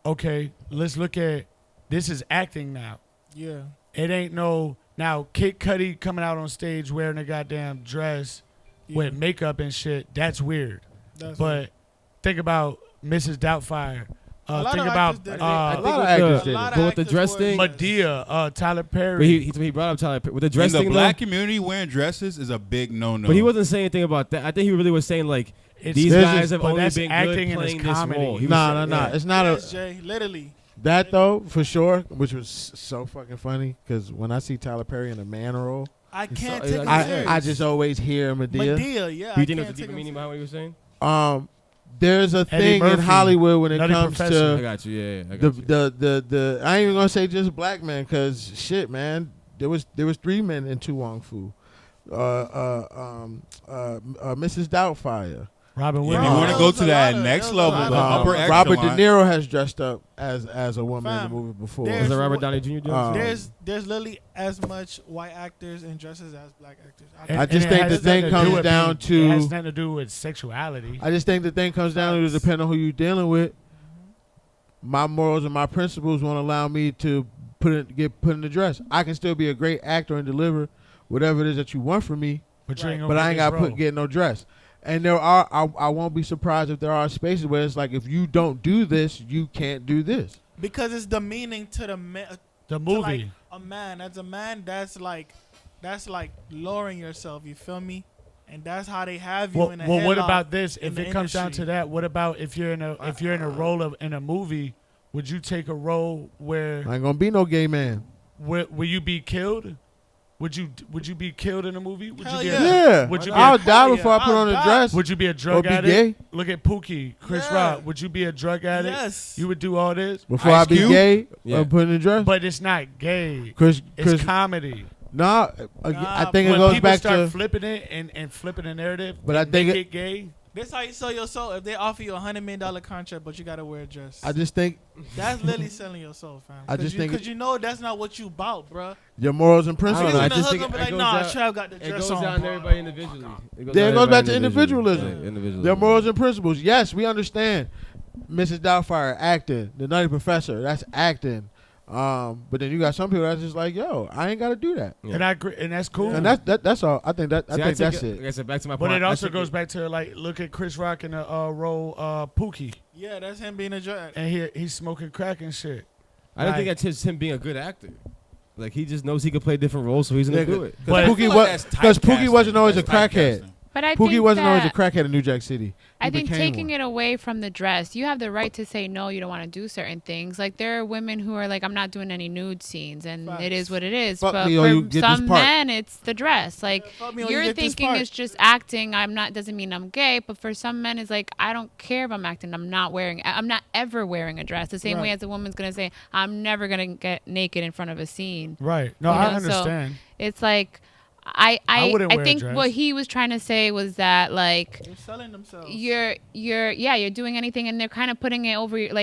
okay, let's look at, this is acting now. Yeah. It ain't no, now Kid Cudi coming out on stage wearing a goddamn dress with makeup and shit, that's weird. That's But think about Mrs. Doubtfire. A lot Think of about actors did it. A think lot of with actors the- did A lot it. of But with the actors dress were- thing, Medea, Tyler Perry. but he brought up Tyler Perry. With the dress In the thing, black though, community, wearing dresses is a big no-no. but he wasn't saying anything about that. I think he really was saying like It's- these This guys is- have but only that's been acting good and it's playing this comedy. role. He was Nah, saying- nah. yeah. It's not Yes, a Jay, literally. that though for sure, which was so fucking funny. Because when I see Tyler Perry in a man role, I can't so- take him I- serious. I just always hear Medea. Medea, yeah. Do you I think there's a can't take deeper him meaning behind what you were saying? There's a Eddie thing in Murphy, Hollywood when it Nutty comes Professor. I to got you. Yeah, I the got you. the I ain't even gonna say just black men, because shit, man, there was 3 men in Tu Wong Fu. Mrs. Doubtfire. Robin If Williams. you want to There go was to a that lot of- next there was a level, lot the of- upper Robert echelon. De Niro has dressed up as a woman in Fam, the movie before. there's- Was it Robert Downey Jr. doing Um, it? There's literally as much white actors in dresses as black actors. And- I just and it think has the thing nothing to comes do with down being- It has to. nothing to do with sexuality. I just think the thing comes down to depending on who you're dealing with. My morals and my principles won't allow me to get put in the dress. I can still be a great actor and deliver whatever it is that you want from me, But you ain't but I ain't got got to get no dress. And there are, I won't be surprised if there are spaces where it's like, if you don't do this, you can't do this. Because it's demeaning to the man. the To movie. like a man, as a man, that's like lowering yourself. You feel me? And that's how they have you Well, in a what headlock about this? in If the it comes down industry. to that, what about if you're in a role of in a movie? Would you take a role where I ain't gonna be no gay man. will you be killed? Would you be killed in a movie? Would Hell you be yeah. Yeah, Would you be I'll a- die Hell before yeah, I put I'll on a die. dress. Would you be a drug be addict? gay? Look at Pookie, Chris Yeah. Rock. Would you be a drug addict? Yes. You would do all this, Before Ice I be Cube? gay, Yeah. I'm putting a dress. but it's not gay. Chris, It's comedy. nah, I think it When goes people back start to. flipping it and flipping the narrative, But I and think make it- it gay. This how you sell your soul. If they offer you $100 million contract, but you gotta wear a dress, I just think that's literally selling your soul, fam. I just think because you know that's not what you bout, bro. your morals and I don't principles. know. I Niggas in just the think hood gonna be it like, goes nah, out- Trav got the It dress goes on. down to bro. everybody individually. There it goes back to individualism. Yeah, individualism. Their morals and principles. Yes, we understand. Mrs. Doubtfire acting, the Nutty Professor, that's acting. But then you got some people that's just like, yo, I ain't got to do that. Yeah. And I agree, and that's cool. And that's all. I think that's Like it. I said, back to my But point. it I also think goes back to like look at Chris Rock in the role Pookie, Yeah, that's him being a drug. and he's smoking crack and shit. I don't think like- that's just him being a good actor. Like he just knows he can play different roles, so he's gonna do it. But- Because Pookie wasn't always a crackhead. But I Pookie think wasn't always a that crackhead in New Jack City. I He think became taking one. it away from the dress, you have the right to say no, you don't want to do certain things. Like there are women who are like, I'm not doing any nude scenes, and Facts. it is what it is. Fuck but me or you for get this some part. men, it's the dress. Like fuck me or you you're get this thinking part. it's just acting. I'm not doesn't mean I'm gay, but for some men, it's like I don't care if I'm acting. I'm not ever wearing a dress. The same way Right. as a woman's gonna say, I'm never gonna get naked in front of a scene. Right. No, You I know, so- understand. It's like I wouldn't wear a think dress. what he was trying to say was that like They're selling themselves. you're doing anything, and they're kind of putting it over your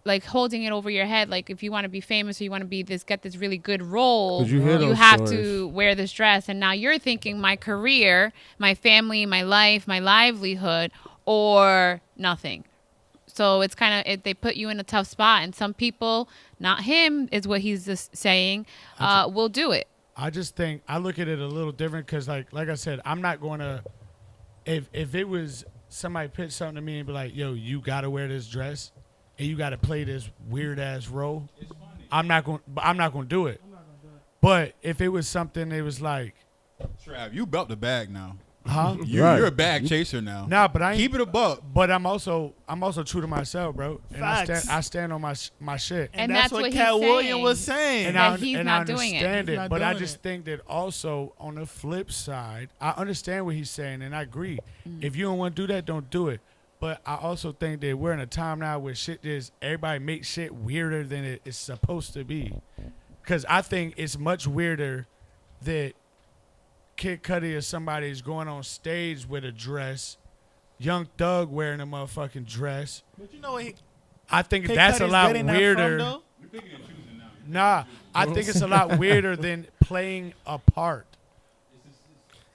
like holding it over your head. Like if you want to be famous or you want to be get this really good role, 'Cause you hear those have stories. to wear this dress. And now you're thinking my career, my family, my life, my livelihood, or nothing. So it's kind of they put you in a tough spot, and some people, not him, is what he's just saying, will do it. I just think I look at it a little different because, like I said, I'm not going to. If it was somebody pitch something to me and be like, "Yo, you got to wear this dress, and you got to play this weird ass role," I'm not going. I'm not going to do it. But if it was something, that was like, Trav, you belt the bag now. huh? Right. You're a bag chaser now. Nah, but I ain't, Keep it a buck. But I'm also true to myself, bro. And Facts. I stand on my shit. And that's that's what what he's Cat Williams saying. was saying. And that I, he's and not I doing it. understand He's it, not but I doing just it. think that also on the flip side, I understand what he's saying, and I agree. Mm. If you don't want to do that, don't do it. But I also think that we're in a time now where shit is everybody makes shit weirder than it is supposed to be. Because I think it's much weirder that Kid Cudi or somebody is going on stage with a dress, Young Thug wearing a motherfucking dress. But you know what? I think Kid that's a Cudi's lot getting that from, weirder. though? Nah, I think it's a lot weirder than playing a part.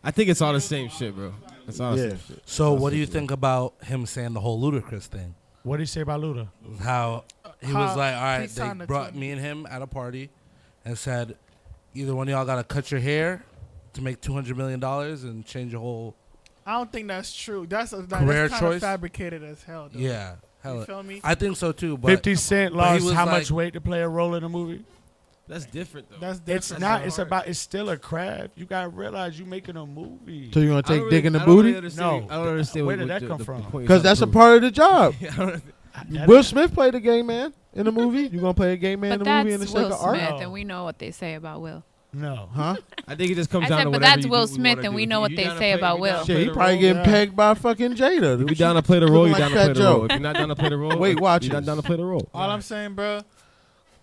I think it's all the same shit, bro. It's all the Yeah. same shit. So what do you think about him saying the whole Ludacris thing? What did he say about Luda? How he How was like, all right, he they signed the brought team. me and him at a party and said, either one of y'all got to cut your hair to make $200 million and change your whole, I don't think that's true. That's Career kind of choice? fabricated as hell. Though. yeah. You Hell, feel me? I think so too, but 50 Cent but he lost was how like- much weight to play a role in a movie? That's different though. That's different. It's not. bro. It's about. It's still a craft. You gotta realize you making a movie. So you gonna I don't take dick in the I don't really booty? understand- No. I don't understand Where what did that the- come the from? point you're Because trying that's to a prove. part of the job. That- Will Smith played a gay man in the movie. You gonna play a gay man But in the movie in that's the sake Will of art? Smith, No. and we know what they say about Will. No. Huh? I think it just comes I down said, to but whatever that's you Will do, Smith, wanna and do. we If know you what they down to say play- about if you down Will. to Shit, play he the probably role, getting yeah. pegged by fucking Jada. If you down to play the role, Looking you like down to Fat play the Joe. role. If you're not down to play the role, Weight Watchers. you're not down to play the role. All I'm saying, bro,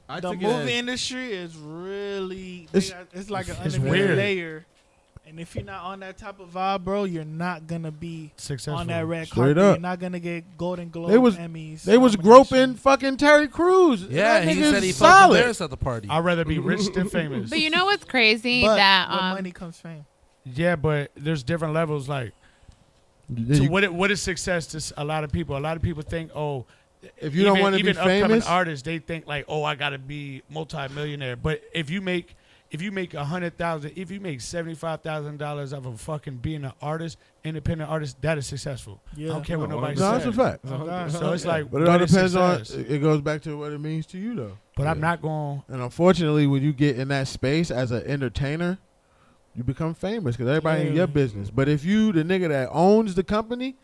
I the took it movie as- industry is really It's- it's like an it's underrated weird. layer And if you're not on that type of vibe, bro, you're not gonna be Successful. on that red Straight carpet. up. You're not gonna get Golden Globe, They was- Emmys. They was nomination. groping fucking Terry Crews. Yeah, That he nigga's said he fucked solid. embarrassed at the party. I'd rather be rich than famous. But you know what's crazy? But that with money comes fame. Yeah, but there's different levels. Like, Yeah, so you- what is success to a lot of people? A lot of people think, oh, If you don't want to be even upcoming famous, artists, they think like, oh, I gotta be multi-millionaire. But if you make $100,000, if you make $75,000 of a fucking being an artist, independent artist, that is successful. Yeah. I don't care what nobody no, that's a says. fact. Oh, God. So it's like, But it all what is depends on. success? It goes back to what it means to you, though. But I'm not going. And unfortunately, when you get in that space as an entertainer, you become famous because everybody in Yeah. your business. But if you the nigga that owns the company,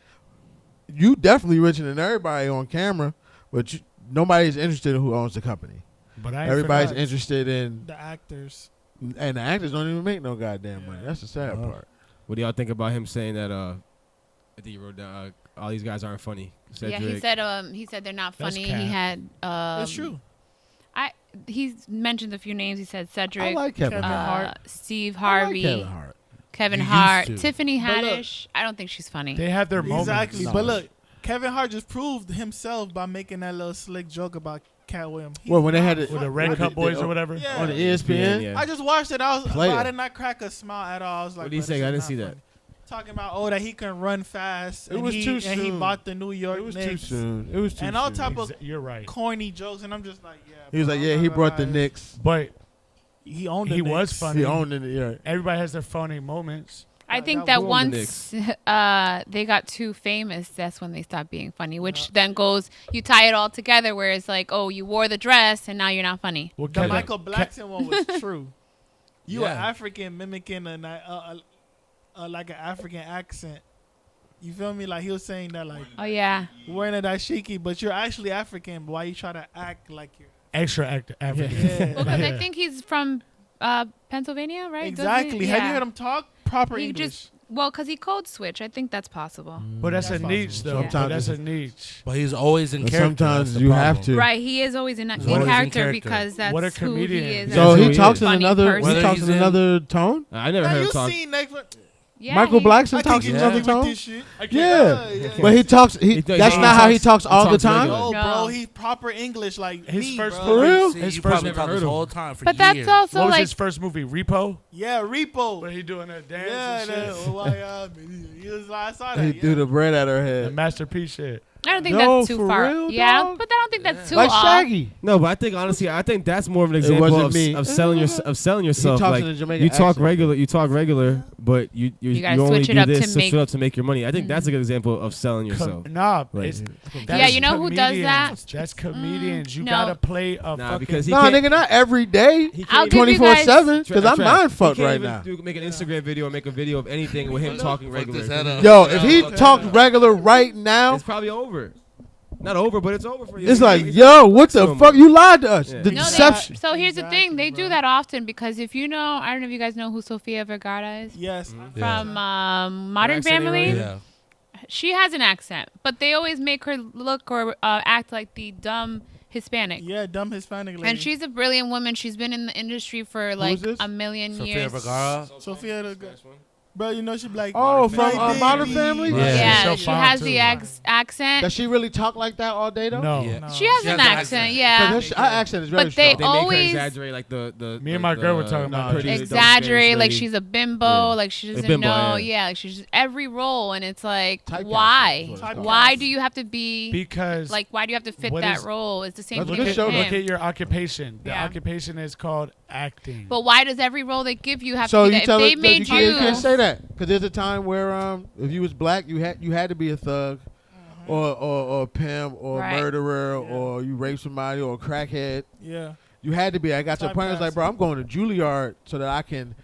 you definitely richer than everybody on camera. But nobody's interested in who owns the company. But I ain't Everybody's finna- interested in, The actors. and the actors don't even make no goddamn money. That's the sad part. What do y'all think about him saying that? I think he wrote down all these guys aren't funny. Yeah, he said they're not That's funny. cap. He had That's true. He's mentioned a few names. He said Cedric, I like Kevin Kevin Hart. Hart. Steve I like Harvey, Kevin Hart. Kevin You used Hart, to. Tiffany But look- Haddish. I don't think she's funny. They have their moments. Exactly. No. But look, Kevin Hart just proved himself by making that little slick joke about Cat Williams. He's Well, when they not had it With the funny. Red With Cup the- Boys the- or whatever. Yeah. on the ESPN. Yeah. I just watched it. I Player. did not crack a smile at all. I was like, What did he bro, say? this I is didn't not see that. funny. Talking about that he can run fast. It and was he, too and he soon. bought the New York It was too Knicks. soon. It was too And all soon. type of You're right. corny jokes, and I'm just like, yeah. He was bro, like, I'm yeah, not he gonna brought the lie. Knicks. But He owned the he was Knicks. funny. He owned it. Yeah. Everybody has their funny moments. I think that that was the once they got too famous, that's when they stopped being funny, which then goes, you tie it all together where it's like, oh, you wore the dress and now you're not funny. Well, The Kevin- Michael Blackson one was true. You Yeah. are African mimicking like an African accent. You feel me? Like he was saying that like Oh, yeah. wearing a dashiki, but you're actually African. But why you try to act like you're extra African. yeah. Well, because I think he's from Pennsylvania, right? Doesn't he? Exactly. Have you Yeah. heard him talk proper He English? just, well, because he code switch. I think that's possible. But that's, That's a niche, though. Sometimes But that's a it's- niche. But he's always in But character. sometimes that's the you have problem. to. Right, he is always in always in character character. because that's What a who he comedian. is. So That's he who talks he in Funny another. person. He talks He's in in- another tone. I never Now heard him you talk. seen Netflix? Yeah, Michael he- Blackson I talks think in you another with tone. this shit. Yeah, but he talks. He That's he not how he talks- talks all the talks time. regular. No, No. bro, he's proper English like His me, first bro. For real? See, His you first probably never talked heard this him. whole time for But years. that's also What was like, his first movie? Repo? Yeah, Repo. Where he doing that dance Yeah, and that, shit? he was like, I saw that. He yeah. threw the bread at her The head. masterpiece shit. I don't think No, that's too for far. real, Yeah, dog? but I don't think that's too Like off. Shaggy. No, but I think honestly, I think that's more of an It example wasn't of, me. of selling yourself. talks Like in a Jamaican you talk accent. regular, but you gotta only switch it do up this, to switch make- it up to make your money. I think that's a good example of selling yourself. Nah, Like- it's, Yeah, that's you know who does that? comedians. That's comedians. You no. gotta play a Nah, fucking. because he No, can't. nigga, not every day. He I'll can't give you guys- 24/7. Because I'm Trav, mind he fucked can't right even now. make an Instagram video or make a video of anything with him talking Fuck regular. this head up. Yo, if he talked regular right now, It's probably over. Not over, but it's over for you. it's like, It's- yo, what the maximum. fuck? You lied to us. Yeah. The No, No, deception. so here's the thing. They Exactly, do bro. that often because if you know, I don't know if you guys know who Sofia Vergara is. Yes. From Modern accent Family. anyway? Yeah. She has an accent, but they always make her look or act like the dumb Hispanic. Yeah, dumb Hispanic lady. And she's a brilliant woman. She's been in the industry for like this? a million Sophia years. Vergara. Sophia the bro, you know she be like, Oh, from "My Modern baby." Family? Yeah. Yeah, So she fine, has too. the accent. Does she really talk like that all day though? No. Yeah. She has She an has an accent, accent. yeah. Her accent is very But they strong. They make her always exaggerate like the Me and my girl were talking about pretty that. exaggerate like lady. she's a bimbo, Yeah. like she doesn't bimbo, know. yeah. Yeah, like she's just every role, and it's like, Typecasting why? is what it's called. Why do you have to be Because like? Why do you have to fit what that is- role? It's the same That's thing what with this show him. look at your occupation. The Yeah. occupation is called acting. But why does every role they give you have So to be you that? tell If us they that made you can't say that because there's a time where if you was black you had to be a thug or a pimp or Right. a murderer or you raped somebody or a crackhead. Yeah. You had to be. I got to the point. I was like, bro, I'm going to Juilliard so that I can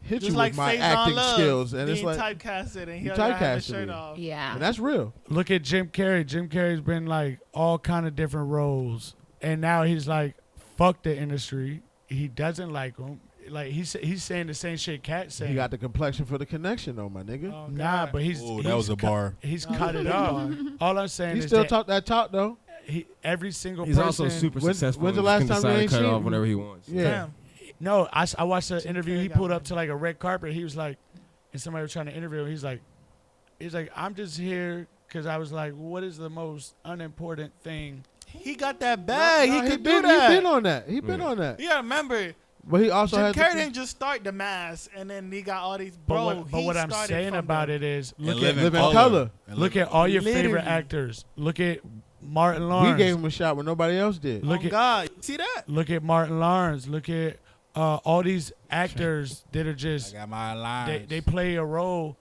hit Just you like with my Faison acting Love skills, and it's being like, typecasted and he you gotta have his typecasted shirt me. off. Yeah. and that's real. Look at Jim Carrey. Jim Carrey's been like all kind of different roles, and now he's like, fuck the industry. He doesn't like them. Like he's saying the same shit Cat's saying. You got the complexion for the connection, though, my nigga. Oh, Nah, God. but he's Ooh, that was a bar. He's Oh, cut it that off. was All I'm saying He is still that talk that talk though. every single He's person. also super When- successful. when's the and last can time decide you to ain't cut it seen off him? whenever he wants. Yeah. Damn. No, I watched an Jim interview. Carrey He got pulled up money. to like a red carpet. He was like, and somebody was trying to interview him. He's like, I'm just here because I was like, what is the most unimportant thing? He got that bag. No, he could been, do that. He been on that. He been on that. You gotta remember, But he also Jim has. Carrey didn't just start the mask, and then he got all these. Bro, But what I'm saying about it is, look live at live in color. look at all your favorite Literally. actors. Look at Martin We Lawrence. gave him a shot when nobody else did. Look Oh at God, see that? look at Martin Lawrence. Look at all these actors that are I just got my lines. they play a role,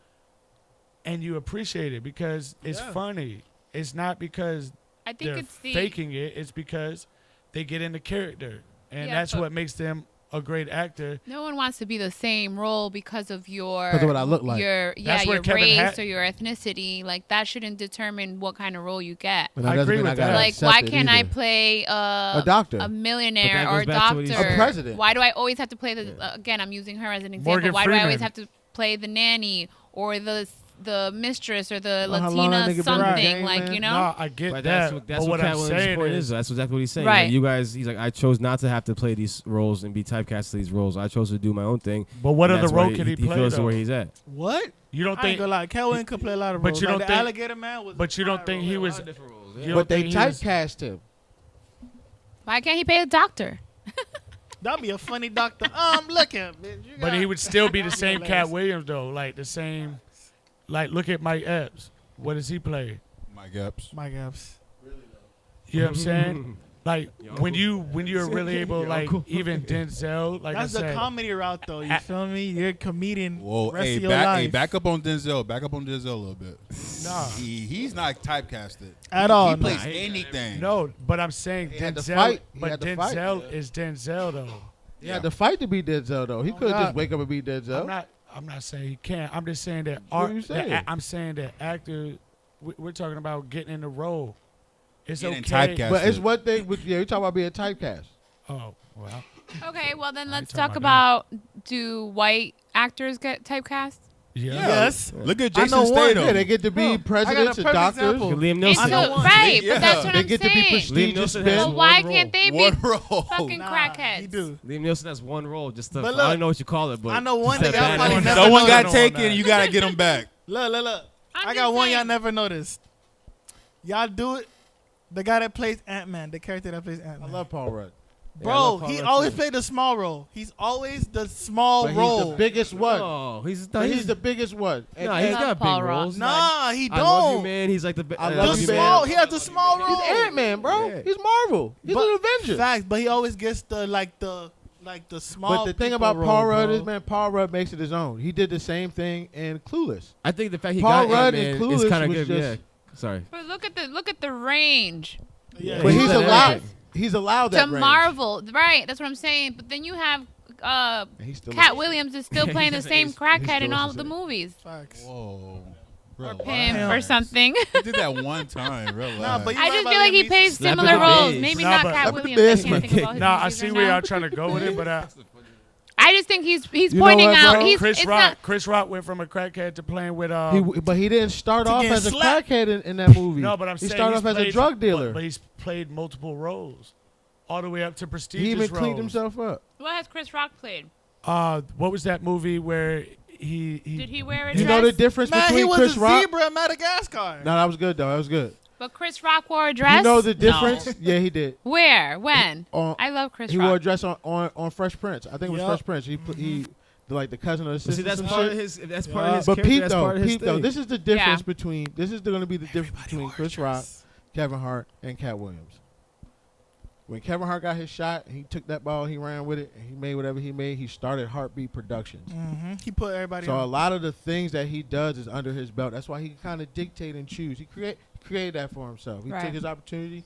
and you appreciate it because it's Yeah. funny. It's not because I think they're it's the faking it. It's because they get into character, and Yeah, that's but- what makes them a great actor. no one wants to be the same role because of your 'Cause of what I look like. your That's where your Kevin race Hart- or your ethnicity. Like that shouldn't determine what kind of role you get. But that I doesn't agree mean with gotta that. Like accept why it can't I either. play a doctor? a millionaire But that or goes a back to what doctor? he said. A president. Why do I always have to play the? Again, I'm using her as an example. Morgan Why do I always Freeman. have to play the nanny or the mistress or the Well, how long that Latina nigga been something? in the game, Like man? you know. No, I get But that. that's but what what Cat I'm Williams' saying point is, That's exactly what he's saying. Right. Like, you guys, he's like, I chose not to have to play these roles and be typecast to these roles. I chose to do my own thing. but what And other that's why role could he He play? feels though? where he's at. What? You don't I ain't think? gonna lie. Cat Williams could play a lot of But roles. you don't like think- the Alligator Man was. But you don't think he was? Different roles. You don't But they think he was- typecast him. Why can't he play a doctor? That'd be a funny doctor. Look at him. But he would still be the same Hilarious. Cat Williams though, like the same. Like look at Mike Epps. What does he play? Mike Epps. Mike Epps. You know what I'm saying? Like Yo. when you're really able, Yo. like even Denzel, like That's I the said, comedy route, though. You feel me? You're a comedian. Whoa, rest hey, of your back, life. back up on Denzel. Back up on Denzel a little bit. nah, He's not typecasted At all, He no. plays Nah, he- anything. no. But I'm saying He had to Denzel, fight. He but had to fight. Denzel is Denzel though. He had to fight to be Denzel though. He couldn't God. just wake up and be Denzel. I'm not saying he can't. I'm just saying that What are you saying? I'm saying that actors. We're talking about getting in the role. It's Getting okay. typecast. But it's one thing. Yeah, you talk about being typecast. Oh well. Okay, well then I let's ain't talking talk about about do white actors get typecast? Yeah. Yes. Look at I Jason know one. Statham. Yeah, they get to be Bro, I presidents got a and perfect doctors. example. Liam And Neeson. so, one. right, Yeah. but that's what They I'm get to be saying. prestigious Neeson men. has Well, why one can't they be One role. fucking Nah, crackheads? He do. Liam Neeson has one role. Just to, But I look, don't know what you call it, but I know one just thing that y'all bad probably energy. never Someone got noticed. taken. You gotta get him back. Look. I'm I just got one saying. y'all never noticed. Y'all do it. The guy that plays Ant-Man, the character that plays I Ant-Man. love Paul Rudd. Bro, Yeah, I love Paul he Rudd, always too. played the small role. He's always the small But role. he's the biggest one. No, he's But he's the biggest one. And, No, he's love got Paul big Rudd. roles. Nah, he I love you, don't. man. He's like the. I The love you, man. small, he has the small role. he's Ant-Man, bro. Yeah. He's Marvel. He's But- an Avenger. Facts, but he always gets the small. But the thing people about role, Paul Rudd bro. is, man, Paul Rudd makes it his own. He did the same thing in Clueless. I think the fact he Paul got Rudd Ant-Man in Clueless is kind of was good. just- Yeah. Sorry. But look at the range Yeah, But he's he's done allowed. everything. He's allowed to that range. Marvel, right? That's what I'm saying. But then you have And he's still Cat Williams is still playing the same He's crackhead in still all the of the same. movies. Facts. Whoa. Or Relax. pimp or something. He did that one time. Relax. Nah, but you I right just about feel like he Liam plays Neeson. Slap similar in the roles. face. Maybe Nah, not but- Cat Slap in the Williams. I face, can't my think of all his Nah, I movies see right where now. y'all trying to go with it, but I just think he's You know pointing what, out. bro? He's Chris it's Rock. not. Chris Rock went from a crackhead to playing with But he didn't start To off get as a slapped. crackhead in that movie. No, but I'm he saying started he's off as a played- drug dealer. But he's played multiple roles, all the way up to prestigious He even roles. cleaned himself up. What has Chris Rock played? What was that movie where he Did he wear a You dress? know the difference Man, he between was Chris a Rock? zebra in Madagascar. No, that was good though. That was good. But Chris Rock wore a dress. You know the No. difference? Yeah, he did. Where? When? On, I love Chris he Rock. wore a dress on Fresh Prince. I think it was Yup. Fresh Prince. He like the cousin of the But sister. see, that's some part shit. of his. That's part of his But character. Pete That's part though, of his Pete though, thing. this is the difference Yeah. between. This is going to be the difference between Chris Rock, Kevin Hart, and Cat Williams. When Kevin Hart got his shot, he took that ball, he ran with it, and he made whatever he made. He started Heartbeat Productions. He put everybody So a on. lot of the things that he does is under his belt. That's why he kind of dictate and choose. He created that for himself. He Right. took his opportunity,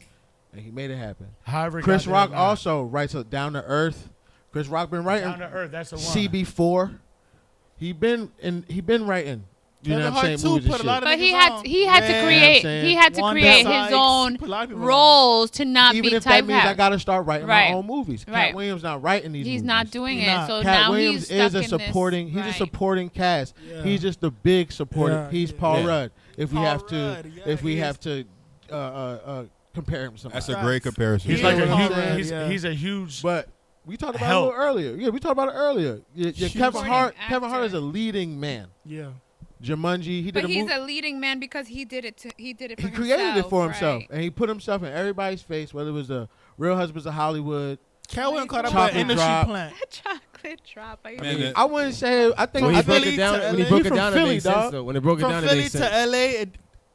and he made it happen. However, Chris got there Rock or not. also writes a Down to Earth. Chris Rock been writing Down to Earth. That's the one. CB4. He been writing. You know Kevin what I'm Hart saying? too Movies and put a shit. lot of But niggas he on. had to Yeah. create. saying? He had to Wanda create Sykes, his own put a lot of people on. roles to not Even be if that means I typecast. got to start writing Right. my own movies. Right. Cat Williams not writing these He's movies. not doing He's it, not. so Cat now Williams he's stuck is a in supporting. This. He's a Right. supporting cast. Yeah. He's just the big supporting. Yeah. He's Paul Yeah. Rudd. If we Paul have to, Rudd, yeah, if we he have is. to compare him to somebody. That's a great comparison. He's Yeah, like what a I'm huge. saying, He's a huge. But We talked about it a little earlier. Yeah, we talked about it earlier. Kevin Hart. Supporting Kevin Hart is actor. a leading man. Yeah. Jumanji. He did But a he's movie. a leading man because he did it. He did it for He himself. created it for himself, right? and he put himself in everybody's face. Whether it was the Real Husbands of Hollywood. Cat Williams caught up Chocolate an industry drop. plant. Chocolate drop. Man, I wouldn't say. I think. When I he broke think it down, to when he LA. broke He it from down, Philly, it made sense. dog. Though. When it broke it From down, it Philly made to sense. LA,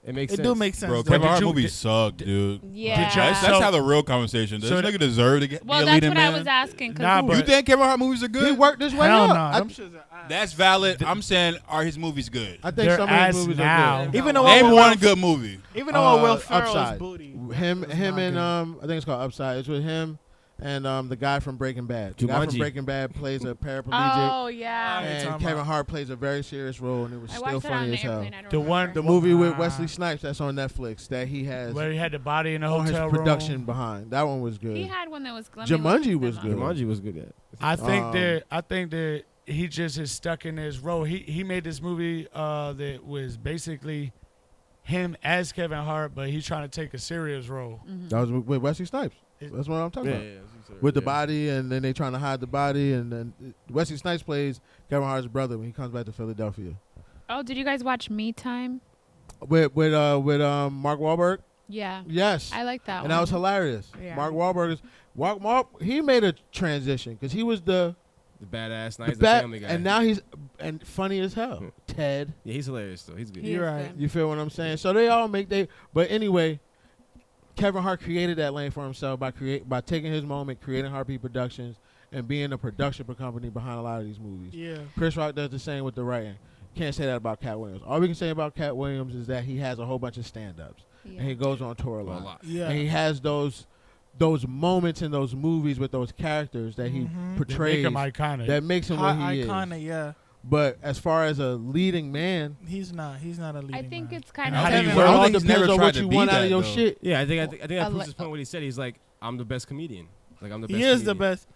It makes it sense. do make sense. bro, though. Kevin Hart you- movies suck, dude. Yeah. That's how the real conversation. Does So this nigga deserve to get well, be a that's leading what man? I was asking. 'Cause Nah, who- but- You think Kevin Hart movies are good? he worked his way Hell up. no. I, Them shits are ass. That's valid. I'm saying, are his movies good? I think They're some of his ass movies now. are good. Even though Name Will one good movie. Even though Will Ferrell's Upside. booty. Him was and not I think it's called Upside. It's with him and the guy from Breaking Bad. The guy from Jumanji. Breaking Bad plays a paraplegic, Oh yeah. Alright. and talking Kevin about- Hart plays a very serious role, and it was I still watched it on funny an as hell. airplane. I don't The one- remember. The movie with Ah. Wesley Snipes that's on Netflix that he has Where he had the body in the on his hotel production room. behind. That one was good. He had one that was. Jumanji was good. Jumanji was good. Yeah. I think Um, that he just is stuck in his role. He made this movie that was basically him as Kevin Hart, but he's trying to take a serious role. That was with Wesley Snipes. That's what I'm talking about. With the body, and then they trying to hide the body, and then Wesley Snipes plays Kevin Hart's brother when he comes back to Philadelphia. Oh, did you guys watch Me Time? With Mark Wahlberg. Yeah. Yes. I like that one. And that was hilarious. Yeah. Mark Wahlberg he made a transition because he was the badass, the nice bad, family guy. and now he's funny as hell. Ted, yeah, he's hilarious though. He's good. He You're is right. good. you feel what I'm saying? So they all but anyway, Kevin Hart created that lane for himself by taking his moment, creating Heartbeat Productions, and being a production company behind a lot of these movies. Yeah. Chris Rock does the same with the writing. Can't say that about Cat Williams. All we can say about Cat Williams is that he has a whole bunch of stand-ups, Yeah. and he goes on tour a A lot. lot. Yeah. And he has those moments in those movies with those characters that he Mhm. They portrays make him iconic. that makes him what he is. Iconic, yeah. But as far as a leading man, He's not a leading I think man. it's kind And of. how do you it work? all I think he's depends never on tried what to you be want out that, of your though. shit. Yeah, I think that I proves like- his point. What he said, he's like, I'm the best comedian. Like I'm the best. He is the comedian. best.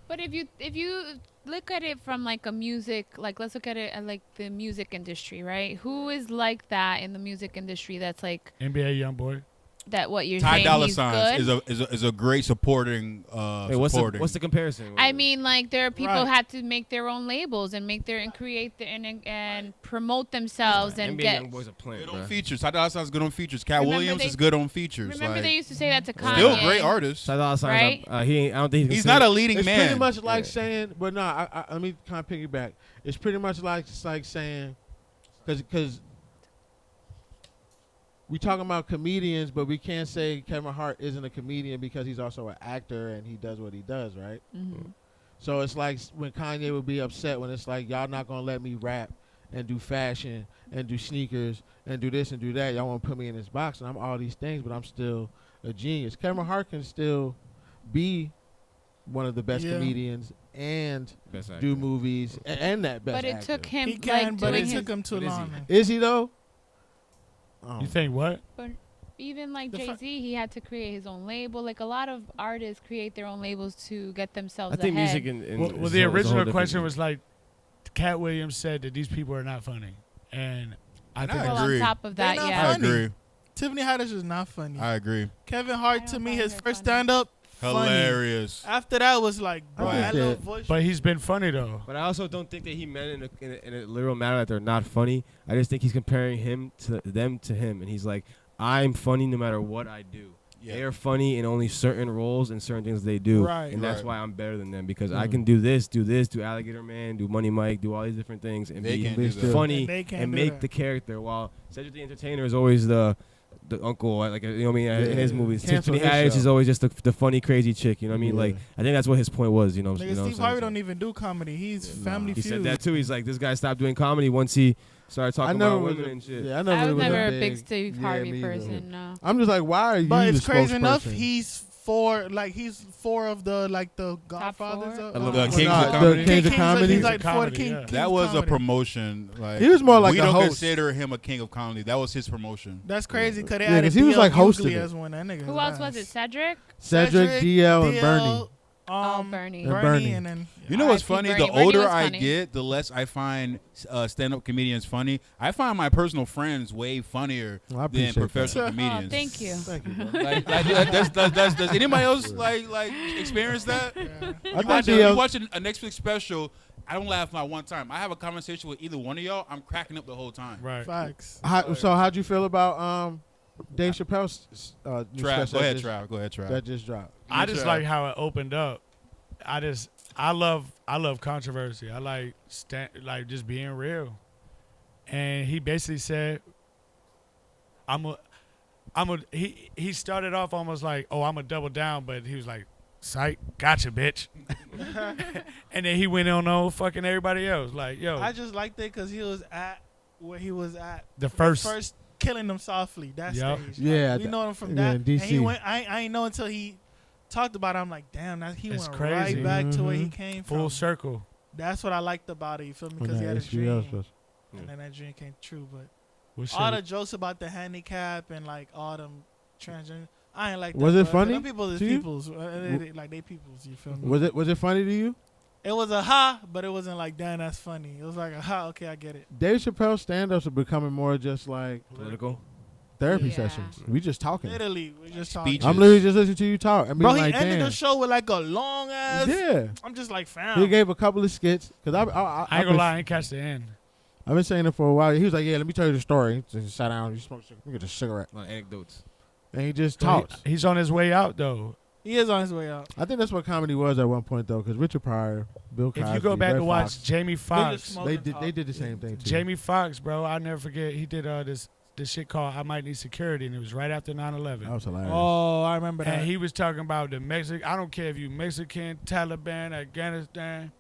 But if you look at it from like a music, like let's look at it at like the music industry, right? Who is like that in the music industry? That's like NBA YoungBoy. that. What you're Ty saying? Dolla He's $ign good. is a great supporting. Hey, what's the comparison? I mean, like there are people Right. who had to make their own labels and create and promote themselves and NBA get. YoungBoy's a plant, Good on bro. features. Ty Dolla $ign's good on features. Cat Remember Williams they- is good on features. Remember like, they used to say that to Kanye. still a great artist. Ty Dolla $ign's Right? he ain't, I don't think He's not a leading It's man. pretty much like Yeah. saying, but no, let me kind of piggyback. It's pretty much like saying, because we talking about comedians, but we can't say Kevin Hart isn't a comedian because he's also an actor and he does what he does, right? Mhm. So it's like when Kanye would be upset when it's like, y'all not gonna let me rap and do fashion and do sneakers and do this and do that. Y'all want to put me in this box and I'm all these things, but I'm still a genius. Kevin Hart can still be one of the best Yeah. comedians and Best actor. do movies and that best But it actor. took him He can, like but doing it his, took him too But is he? long. Is he though? Oh. You think what? even like The Jay Z, he had to create his own label. Like a lot of artists create their own labels to get themselves I think ahead. music and Well, is the a whole original different question thing. was like, Cat Williams said that these people are not funny, and I And think I well, agree. on top of that, They're not yeah. I funny. agree. Tiffany Haddish is not funny. I agree. Kevin I Hart, don't to me, find his her first funny. stand-up, funny. Hilarious. After that was like, bro, Right. that little voice. but he's been funny though. But I also don't think that he meant in a literal matter that they're not funny. I just think he's comparing him to them to him, and he's like, I'm funny no matter what I do. Yeah. They are funny in only certain roles and certain things they do, Right. and that's Right. why I'm better than them because I can do this, do Alligator Man, do Money Mike, do all these different things, and They be can't do that. funny And they can't and do make that. the character. While Cedric the Entertainer is always the uncle, like you know what I mean, in his movies. Cancel Tiffany his Haddish show. is always just the funny, crazy chick. You know what I mean? Yeah. Like I think that's what his point was. You know, Nigga, you know what I'm Steve saying? Harvey don't even do comedy. He's Family He Feud. said that too. He's like, this guy stopped doing comedy once he started talking about was women and shit. Yeah, I I never was never a big big Steve yeah, Harvey me either. person. No. I'm just like, why are you But the it's crazy enough. spokesperson? He's four of the Godfathers. four? Of, The Well, Kings nah, of Comedy? The Kings of Comedy. He's like for the Comedy, king. yeah. Kings That of was a Comedy. promotion. Like, He was more like we a don't host. consider him a king of comedy. That was his promotion. That's crazy because they Yeah, added 'cause he was, DL like, hosting Hughley it. as one. That nigga. Who else was it? Cedric? Cedric, DL, and Bernie. Bernie. Bernie, Bernie. and then You know what's R.I.P. funny? Bernie. The Bernie older was I funny. get, the less I find stand-up comedians funny. I find my personal friends way funnier I than appreciate professional that. comedians. Oh, thank you. Thank you, bro. Does anybody else like experience that? I think You watch a Netflix special. I don't laugh not one time. I have a conversation with either one of y'all. I'm cracking up the whole time. Right. facts. So how'd you feel about Dave Chappelle's new Trav, special go ahead, Trav. that just dropped? I just like how it opened up. I love controversy. I like just being real. And he basically said, he started off almost like, oh, I'm a double down, but he was like, psych, gotcha, bitch. And then he went on fucking everybody else. Like, yo, I just liked it because he was at where he was at. the first killing them softly. That Yup. stage. Yeah, we know him from yeah, that. in DC. And he went. I ain't know until he talked about it. I'm like, damn, he It's went crazy. right back to where he Mhm. came full from. circle. That's what I liked about it. You feel me? Because he had a dream, and then that dream came true. But What all the shit? jokes about the handicap and like all them transgender, I ain't like that. Was it bro. funny Them people is to you? peoples. Like they peoples. You feel me? Was it funny to you? It was a ha, but it wasn't like, damn, that's funny. It was like a ha. Okay, I get it. Dave Chappelle's stand-ups are becoming more just like Political. therapy Yeah. sessions. We just talking. Literally, we just talking. Speeches. I'm literally just listening to you talk. I mean, Bro, he like, ended damn. the show with like a long ass. Yeah. I'm just like, fam. He gave a couple of skits because I ain't gonna lie, I ain't catch the end. I've been saying it for a while. He was like, "Yeah, let me tell you the story." He just sat down. He smoked. Let me get a cigarette, Anecdotes. and he just So talks. he's on his way out though. He is on his way out. I think that's what comedy was at one point, though, because Richard Pryor, Bill Cosby, If you go back Red and watch Fox, Jamie Foxx, smoke- they did the same thing too. Jamie Foxx, bro, I'll never forget. He did this shit called "I Might Need Security," and it was right after 9/11. That was hilarious. Oh, I remember that. And he was talking about the Mexican. I don't care if you Mexican, Taliban, Afghanistan.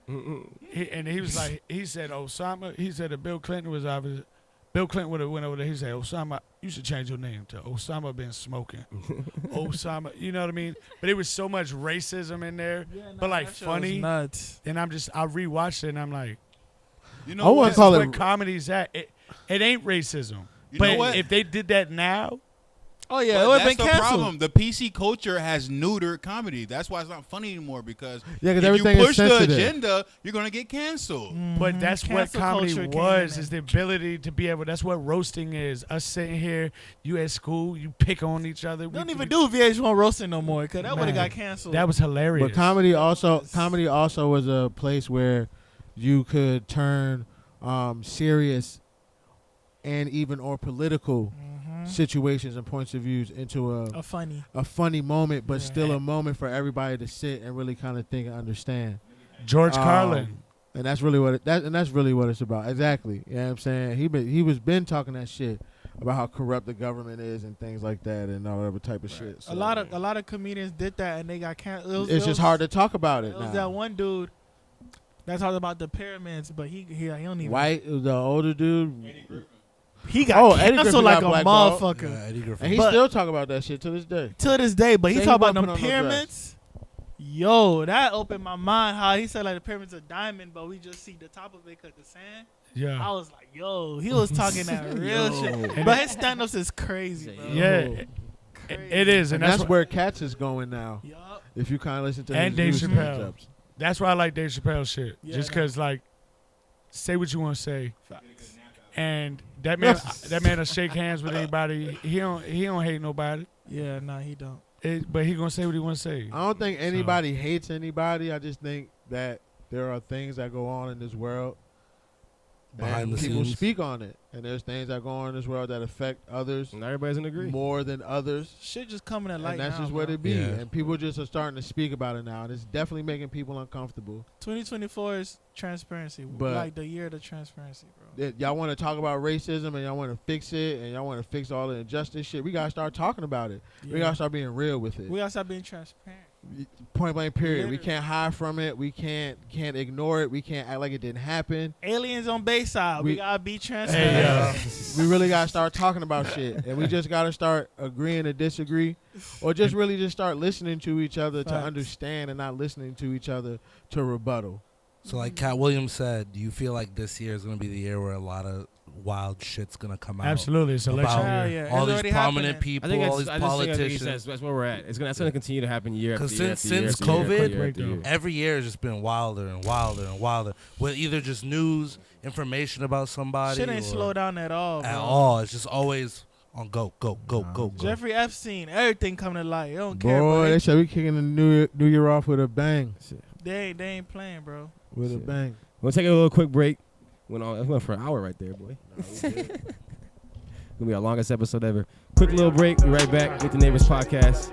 He was like, he said Osama. He said that Bill Clinton was obvious. Bill Clinton would have went over there. He said, Osama, you should change your name to Osama been smoking. Osama, you know what I mean? But it was so much racism in there, but like that shit was funny. nuts. And I rewatched it and I'm like, You I know wanna what? this call is it- what comedy's at. It ain't racism. You But know what? if they did that now, Oh yeah, But it would have that's been the canceled. problem. The PC culture has neutered comedy. That's why it's not funny anymore because Yeah, 'cause if everything you is push the sensitive. agenda, you're gonna get canceled. but that's what Cancel comedy culture came was, in is the ability to be able, that's what roasting is. Us sitting here, you at school, you pick on each other. We don't even do VH1 roasting no more because that would have Man, got canceled. That was hilarious. But comedy also was a place where you could turn serious and even or political situations and points of views into a funny. a funny moment, but Yeah. still a moment for everybody to sit and really kind of think and understand. George Carlin. And that's really what that's really what it's about. Exactly. You know what I'm saying? He was been talking that shit about how corrupt the government is and things like that and all that type of shit. So A lot of comedians did that and they got canceled. it's just hard to talk about it It was now. that one dude that talked about the pyramids, but he don't even. White, the older dude, He got Eddie Griffin canceled like a got blackballed. motherfucker. Yeah, Eddie Griffin. and he But- still talk about that shit to this day. To this day, but he Say he talk about won't them put on no pyramids. Yo, that opened my mind. How he said like the pyramids are diamond, but we just see the top of it because the sand. I Yeah. was like, yo, he was talking that real shit. But his stand-ups is crazy, bro. Yeah. Crazy. It is. And And that's that's where Cats is going now. Yup. If you kind of listen to And his Dave new Chappelle. stand-ups. That's why I like Dave Chappelle shit. Yeah, Just no. because, like, say what you want to say. And that man will shake hands with anybody. He don't hate nobody. Yeah, nah, he don't. But he gonna say what he want to say. I don't think anybody hates anybody. I just think that there are things that go on in this world. Behind and the people scenes. speak on it. And there's things that go on in this world that affect others Not everybody's in agree. more than others. Shit just coming to light And that's now, just what bro. it be. Yeah. And people just are starting to speak about it now. And it's definitely making people uncomfortable. 2024 is transparency. But- like the year of the transparency, bro. Y'all want to talk about racism and y'all want to fix it and y'all want to fix all the injustice shit. We got to start talking about it. We Yeah. got to start being real with it. We gotta stop being transparent. Point blank period. We Literally. can't hide from it. We can't ignore it. We can't act like it didn't happen. Aliens on Bayside. We We- gotta be transparent. Hey, We really got to start talking about shit. And we just got to start agreeing to disagree or just really just start listening to each other to Facts. understand and not listening to each other to rebuttal. So like Cat Williams said, do you feel like this year is going to be the year where a lot of wild shit's gonna come out. Absolutely, it's election about year. Yeah, all it's these already prominent happening. people, I think all these politicians. that's where we're at. That's gonna continue to happen year after 'Cause year. since after year after COVID, year after year. Every year has just been wilder and wilder and wilder. With either just news, information about somebody, Shit ain't or slow down at all. at bro. all. It's just always on go. Jeffrey Epstein, everything coming to light. They don't care, Boy, bro. they should be kicking the new year off with a bang. They ain't playing, bro. With a bang. We'll take a little quick break. Went for an hour right there, boy. Gonna be our longest episode ever. Quick little break. Be right back with the Neighbors Podcast.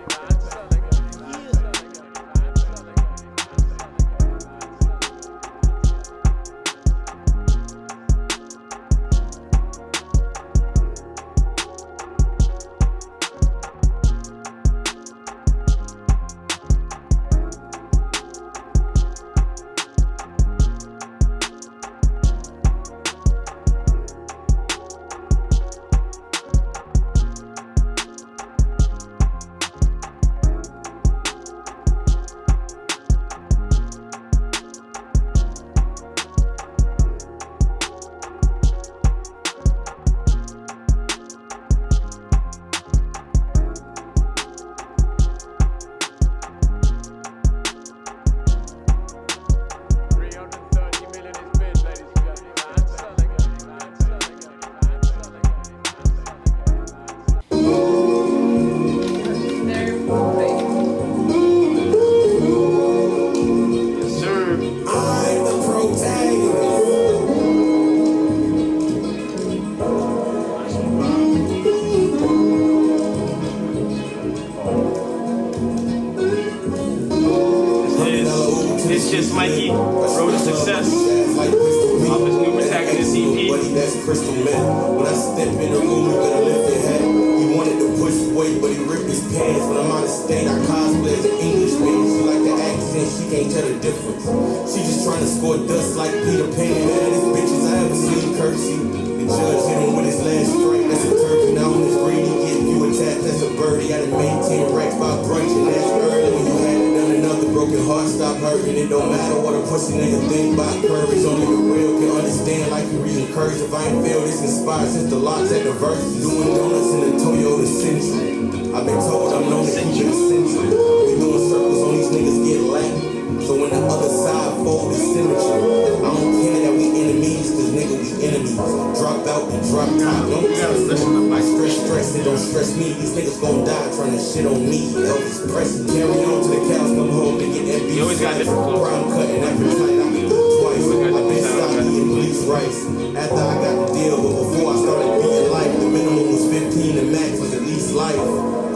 It's just Mikey, road to success. Off his new protagonist EP. That's crystal meth. When I step in the room, you better lift your hat. He wanted to push weight, but he ripped his pants. When I'm out of state, I cosplay as an Englishman. She like the accent, she can't tell the difference. She just trying to score dust like Peter Pan. Baddest bitches I ever seen courtesy. The judge hit him with his last strike. That's a turkey. Now when it's Greenie, get you attached. That's a birdie. I done made 10 racks by brunch, and that's early. When you had it done another broken heart, stop hurting. It don't matter what a pussy nigga think about courage. Only the real can understand like you reading courage. If I ain't feel this inspired since the locks at the verse. Doing donuts in the Toyota Century. I've been told I'm known to keep it essential. We doing circles on these niggas get Latin. So when the other side fold is symmetry. I don't care that we enemies, cause nigga we enemies. Drop out and drop top. Don't listen to my stress, it don't stress me. These niggas gon' die trying to shit on me. Elvis Presley. Carry on to the cows, come home and get that beef. You always got different flows. Brown cutting every night. I can do twice. I've been stopped eating bleach rice. After I got the deal, but before I started beating life, the minimum was 15, the max was at least life.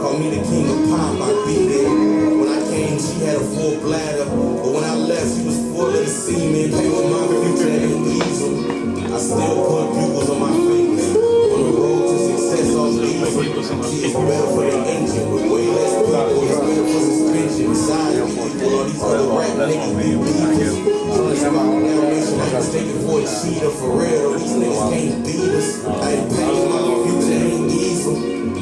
Call me the king of pop, I beat it. When I came, she had a full bladder. But when I left, she was full of the semen. Pay with my future and weasel. I still put bugles on my fingers. On the road to success, all diesel. She is better for the engine. With way less people, it's better for suspension. Besides, people, all these other rap niggas be beefers. Trying to spot the animation like mistaken for a cheater. For real, these niggas can't beat us. I ain't paying my future, ain't easel.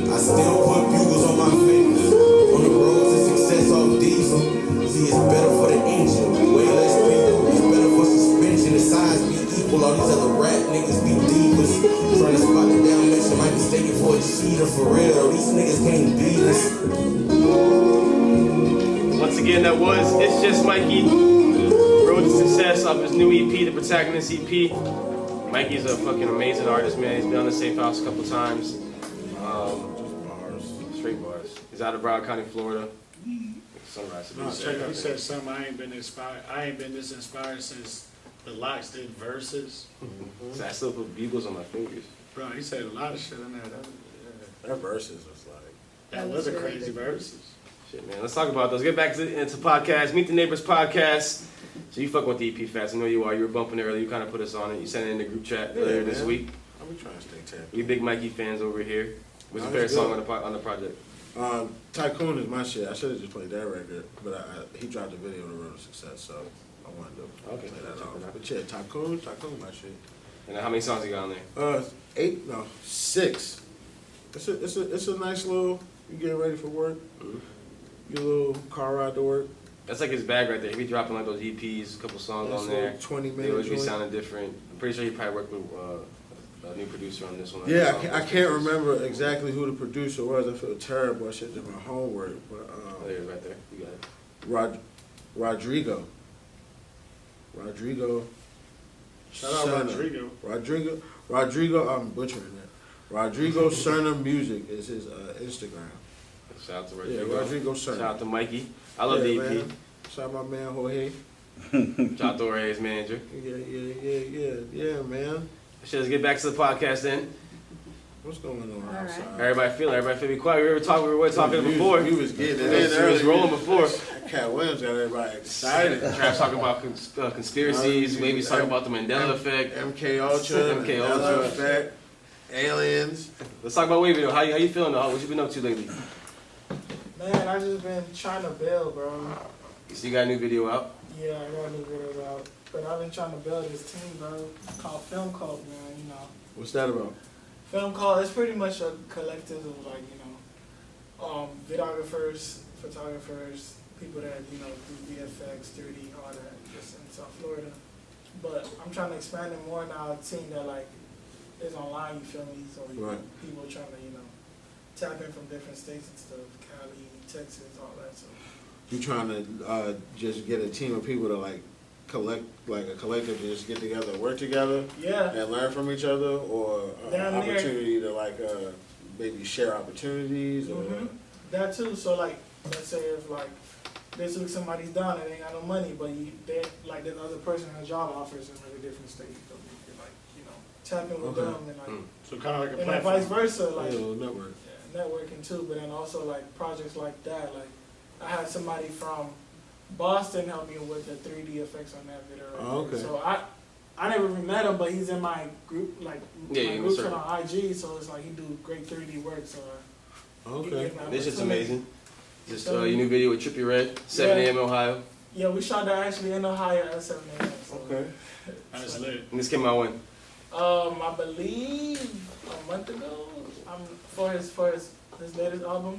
I still put bugles on my fingers. On the road to success off diesel. See, it's better for the engine. Way less people. It's better for suspension. The size be equal. All these other rap niggas be divas. Trying to spot the down mission. Might be mistaken for a cheater. For real, these niggas can't beat us. Once again, that was It's Just Mikey, road to success off his new EP, the Protagonist EP. Mikey's a fucking amazing artist, man. He's been on the Safe House a couple times. Straight bars. He's out of Broward County, Florida. Sunrise. No, check out. He said something. I ain't been this inspired since the Locks did verses. Mm-hmm. So I still put bugles on my fingers. Bro, he said a lot of shit in there. Their verses was like That was a crazy verses. Shit, man. Let's talk about those. Get back into podcast. Meet the Neighbors Podcast. So you fuck with the EP fast. I know you are. You were bumping it earlier. You kind of put us on it. You sent it in the group chat earlier this week. I'm trying to stay tapped. We big Mikey fans over here. What's your favorite song on the project? Tycoon is my shit. I should have just played that record, but he dropped the video on the road to success, so I wanted to play that off. But yeah, Tycoon my shit. And how many songs you got on there? 6. It's a nice little. You getting ready for work? Mm-hmm. Your little car ride to work. That's like his bag right there. He be dropping like those EPs, a couple songs on there. 20 minutes. They always be sounding different. I'm pretty sure he probably worked with new producer on this one. Yeah, I can't remember exactly who the producer was. I feel terrible. I should do my homework. But there it is right there. You got it. Rodrigo. Shout out Cerna. Rodrigo, I'm butchering that. Rodrigo Cerna Music is his Instagram. Shout out to Rodrigo. Yeah, Rodrigo Cerna. Shout out to Mikey. I love the EP. Man. Shout out my man Jorge. Shout out to Jorge's manager. Yeah, man. Let's get back to the podcast then. What's going on outside? Everybody be quiet. We were talking before. We was getting it in. We was rolling before. Cat Williams got everybody excited. Travis talking about conspiracies. Wavy's talking about the Mandela effect. MK Ultra. Mandela effect. Aliens. Let's talk about Wavy though. How you feeling though? What you been up to lately? Man, I just been trying to build, bro. So you got a new video out? Yeah, I got a new video out. But I've been trying to build this team, bro, called Film Cult, man, you know. What's that about? Film Cult, it's pretty much a collective of, like, you know, videographers, photographers, people that, you know, do VFX, 3D, all that, just in South Florida. But I'm trying to expand it more now, seeing that, like, it's online, you feel me? So people are trying to, you know, tap in from different states and stuff, Cali, Texas, all that, so. You trying to just get a team of people to, like, collect, like a collective, just get together, work together, and learn from each other, or an opportunity to like maybe share opportunities, or that too. So like, let's say if like this week somebody's down and they ain't got no money, but they like the other person has job offers in a different state, so you can like tap in with them and like so kind of like a and platform. vice versa, like network, networking too. But then also like projects like that, like I had somebody from Boston helped me with the 3D effects on that video. So I never met him, but he's in my group, like my group chat on IG. So it's like he do great 3D work. So this shit's amazing. Just your new video with Trippie Redd, 7 a.m. in Ohio. Yeah, we shot that actually in Ohio at 7 a.m. So. That's lit. And this came out when? I believe a month ago. For his latest album,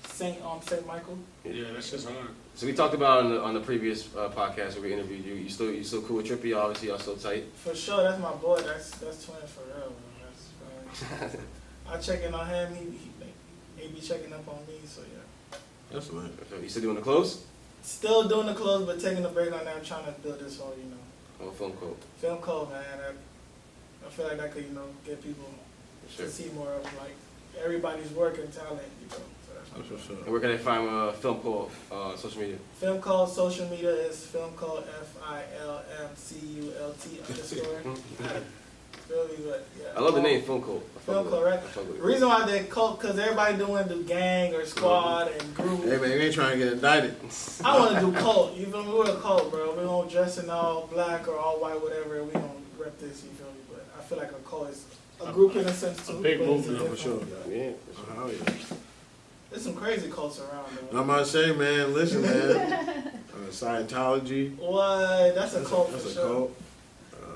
Saint Michael. Yeah, that's just hard. So we talked about on the previous podcast where we interviewed you. You still cool with Trippie? Obviously, y'all still tight. For sure, that's my boy. That's twin for real. That's I check in on him. He be checking up on me. So yeah. That's nice. You still doing the clothes? Still doing the clothes, but taking a break on that. I'm trying to build this whole, film code. Film code, man. I feel like that could, get people to see more of like everybody's work and talent, That's for sure. And where can they find Film Code social media? Film Code social media is Film Code FILMCULT_. I love the name Film Code. Film Code, right? The reason why they cult, because everybody doing the gang or squad and group. Hey man, you ain't trying to get indicted. I want to do cult. You feel me? We're a cult, bro. We don't dress in all black or all white, whatever. We don't rep this. You feel me? But I feel like a cult is a group in a sense too. A big movement for sure. Yeah. There's some crazy cults around, though. I'm about to say, man, listen, man. Scientology. What? That's a cult That's for a sure. cult.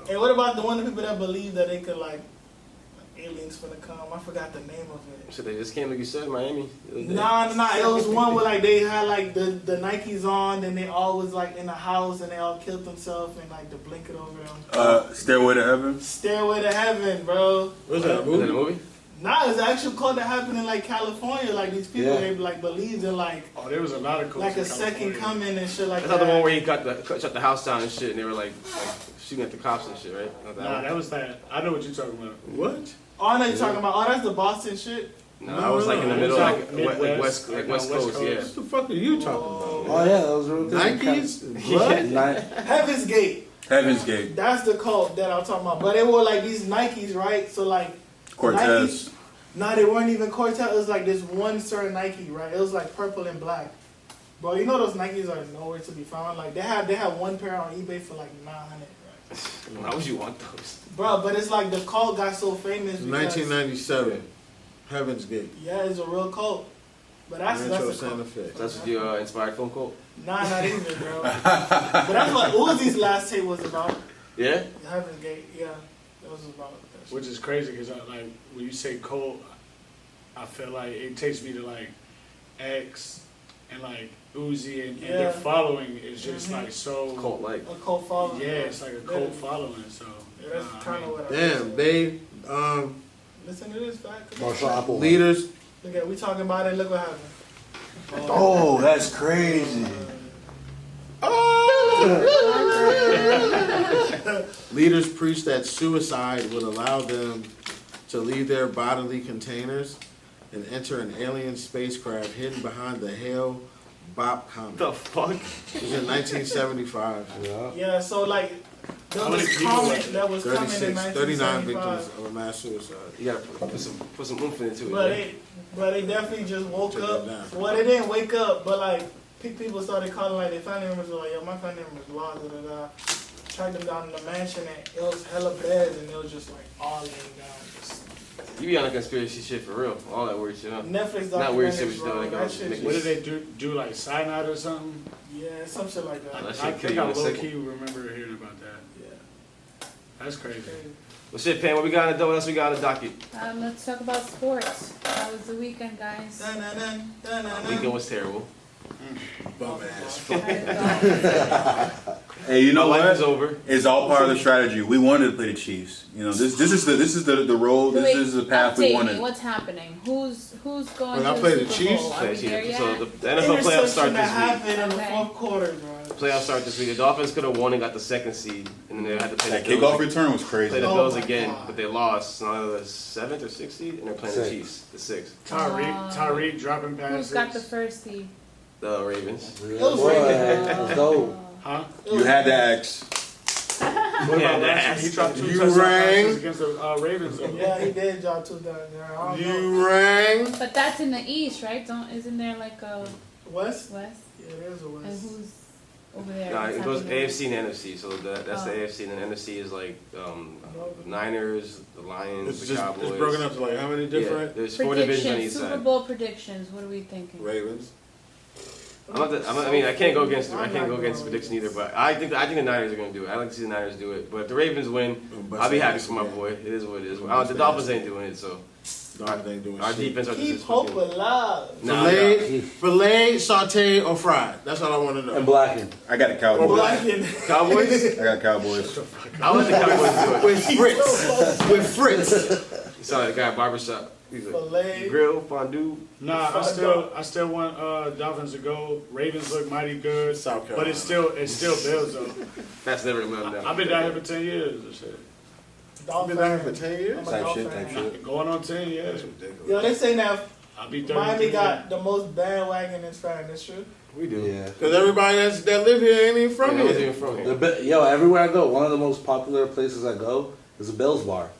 Hey, what about the one of the people that believe that they could, like aliens finna come? I forgot the name of it. So they just came, like you said, Miami. Nah. It was one where, like, they had, like, the Nikes on, then they all was, like, in a house, and they all killed themselves, and, like, the blanket over them. Stairway to Heaven? Stairway to Heaven, bro. Was that a movie? Is that a movie? Nah, it's an actual cult that happened in, like, California. Like, these people, they, like, believed in, like... Oh, there was a lot of cults like a in second coming and shit like I that. thought the one where he shut the house down and shit, and they were, like shooting at the cops and shit, right? Nah, that was that. I know what you're talking about. What? Oh, I know you're talking about. Oh, that's the Boston shit? No, I was, like, in the middle, like West Coast, yeah. What the fuck are you talking about? Oh, yeah, that was real good. Nikes? What? Heaven's Gate. Heaven's Gate. That's the cult that I'm talking about. But they were, like, these Nikes, right? So, like... Cortez. Nah, they weren't even Cortez. It was, like, this one certain Nike, right? It was, like, purple and black. Bro, you know those Nikes are nowhere to be found? Like, they had one pair on eBay for, like, $900, right? Why would you want those? Bro, but it's like the cult got so famous because... 1997. Heaven's Gate. Yeah, it's a real cult. But that's a cult. That's what you inspired Film Cult? Nah, not even, bro. But that's what Uzi's last tape was about. Yeah? Heaven's Gate, yeah. That was about that. Which is crazy because, like, when you say cult, I feel like it takes me to, like, X and, like, Uzi and their following is just, like, so... Cult-like. A cult following. Yeah, it's like a cult following, so... Yeah, that's kind of what Damn, Dave. Listen to this fact. Marshall Apple. Leaders. Look at, we talking about it. Look what happened. Oh, that's crazy. Leaders preach that suicide would allow them to leave their bodily containers and enter an alien spacecraft hidden behind the Hale Bop comet. The fuck? It was in 1975. Yeah, so like, there was a comet that was coming in 39 victims 1975. of a mass suicide. You gotta put some oomph into it. But they definitely just woke Check up. that down. Well, they didn't wake up, but like people started calling like their family members were like, yo, my family members lost, da da da. Tracked them down in the mansion and it was hella beds and it was just like all laying down. Just You be on the conspiracy shit for real. All that weird shit, huh? Netflix Not weird shit, documentaries, but bro. like, That shit What did they do like cyanide or something? Yeah, some shit like that. that I shit kill think you I in a low second. key remember hearing about that. Yeah. That's crazy. Well, shit, Pam, what we got on the dough? What else we got on the docket? Let's talk about sports. That was the weekend, guys. Weekend was terrible. Bum ass. Hey, you know My life what? is over. It's all part of the strategy. We wanted to play the Chiefs. You know, this is the role. This is the path we update wanted. me. What's happening? Who's going When I to play the the Super Chiefs, Bowl? Are we there yet? So the NFL playoffs start Interception that this happened in the Okay. fourth quarter, bro. week. Playoffs start this week. The Dolphins could have won and got the second seed, and then they had to play That the Bills. kickoff return was Play crazy. the Oh Bills my again, God. but they lost. So now they're the 7th or 6th seed, and they're playing the Six. Chiefs, the 6th. Tyreek dropping passes. Who's got the first seed? The Ravens. It was Boy, rigged. let's go. Huh? You had to ask. What Yeah, about last year? He dropped 2 You touchdown rang. passes against the Ravens. Though. Yeah, he did drop 2 down there. I don't know. You rang. But that's in the East, right? Isn't there like a West? West? Yeah, there's a And West. who's over there? No, What's it goes happening? AFC and NFC. So that's the Oh. AFC, and then NFC is like Niners, the Lions, It's the just Cowboys. it's broken up to like how many different Yeah, there's 4 divisions on each Predictions, Super side. Bowl predictions. What are we thinking? Ravens. I can't go against the prediction either, but I think the Niners are going to do it. I like to see the Niners do it. But if the Ravens win, I'll be happy for my boy. It is what it is. The Dolphins ain't doing it, so our defense are Keep just hope fucking. alive. Filet, saute, or fried. That's what I want to know. And blackened. I got the Cowboys. Blackened. Cowboys? I got Cowboys. I'll let the Cowboys do it. With Fritz. With Fritz. You sound like the guy at barbershop. He's like, Filet. grill, fondue. Nah, I still want Dolphins to go. Ravens look mighty good, South but it's still Bills though. That's never going to let them down. I've been down here for 10 years. And shit. Dolphin. Been down here for 10 years? I'm a Type Dolphin shit, fan. Going on 10 years. That's ridiculous. Yo, they say now I'll be 30. Miami got the most bandwagoners fan. That's true. We do. Yeah. Because everybody that live here ain't even from Yeah, I was here. even from here. Yo, everywhere I go, one of the most popular places I go is a Bills bar.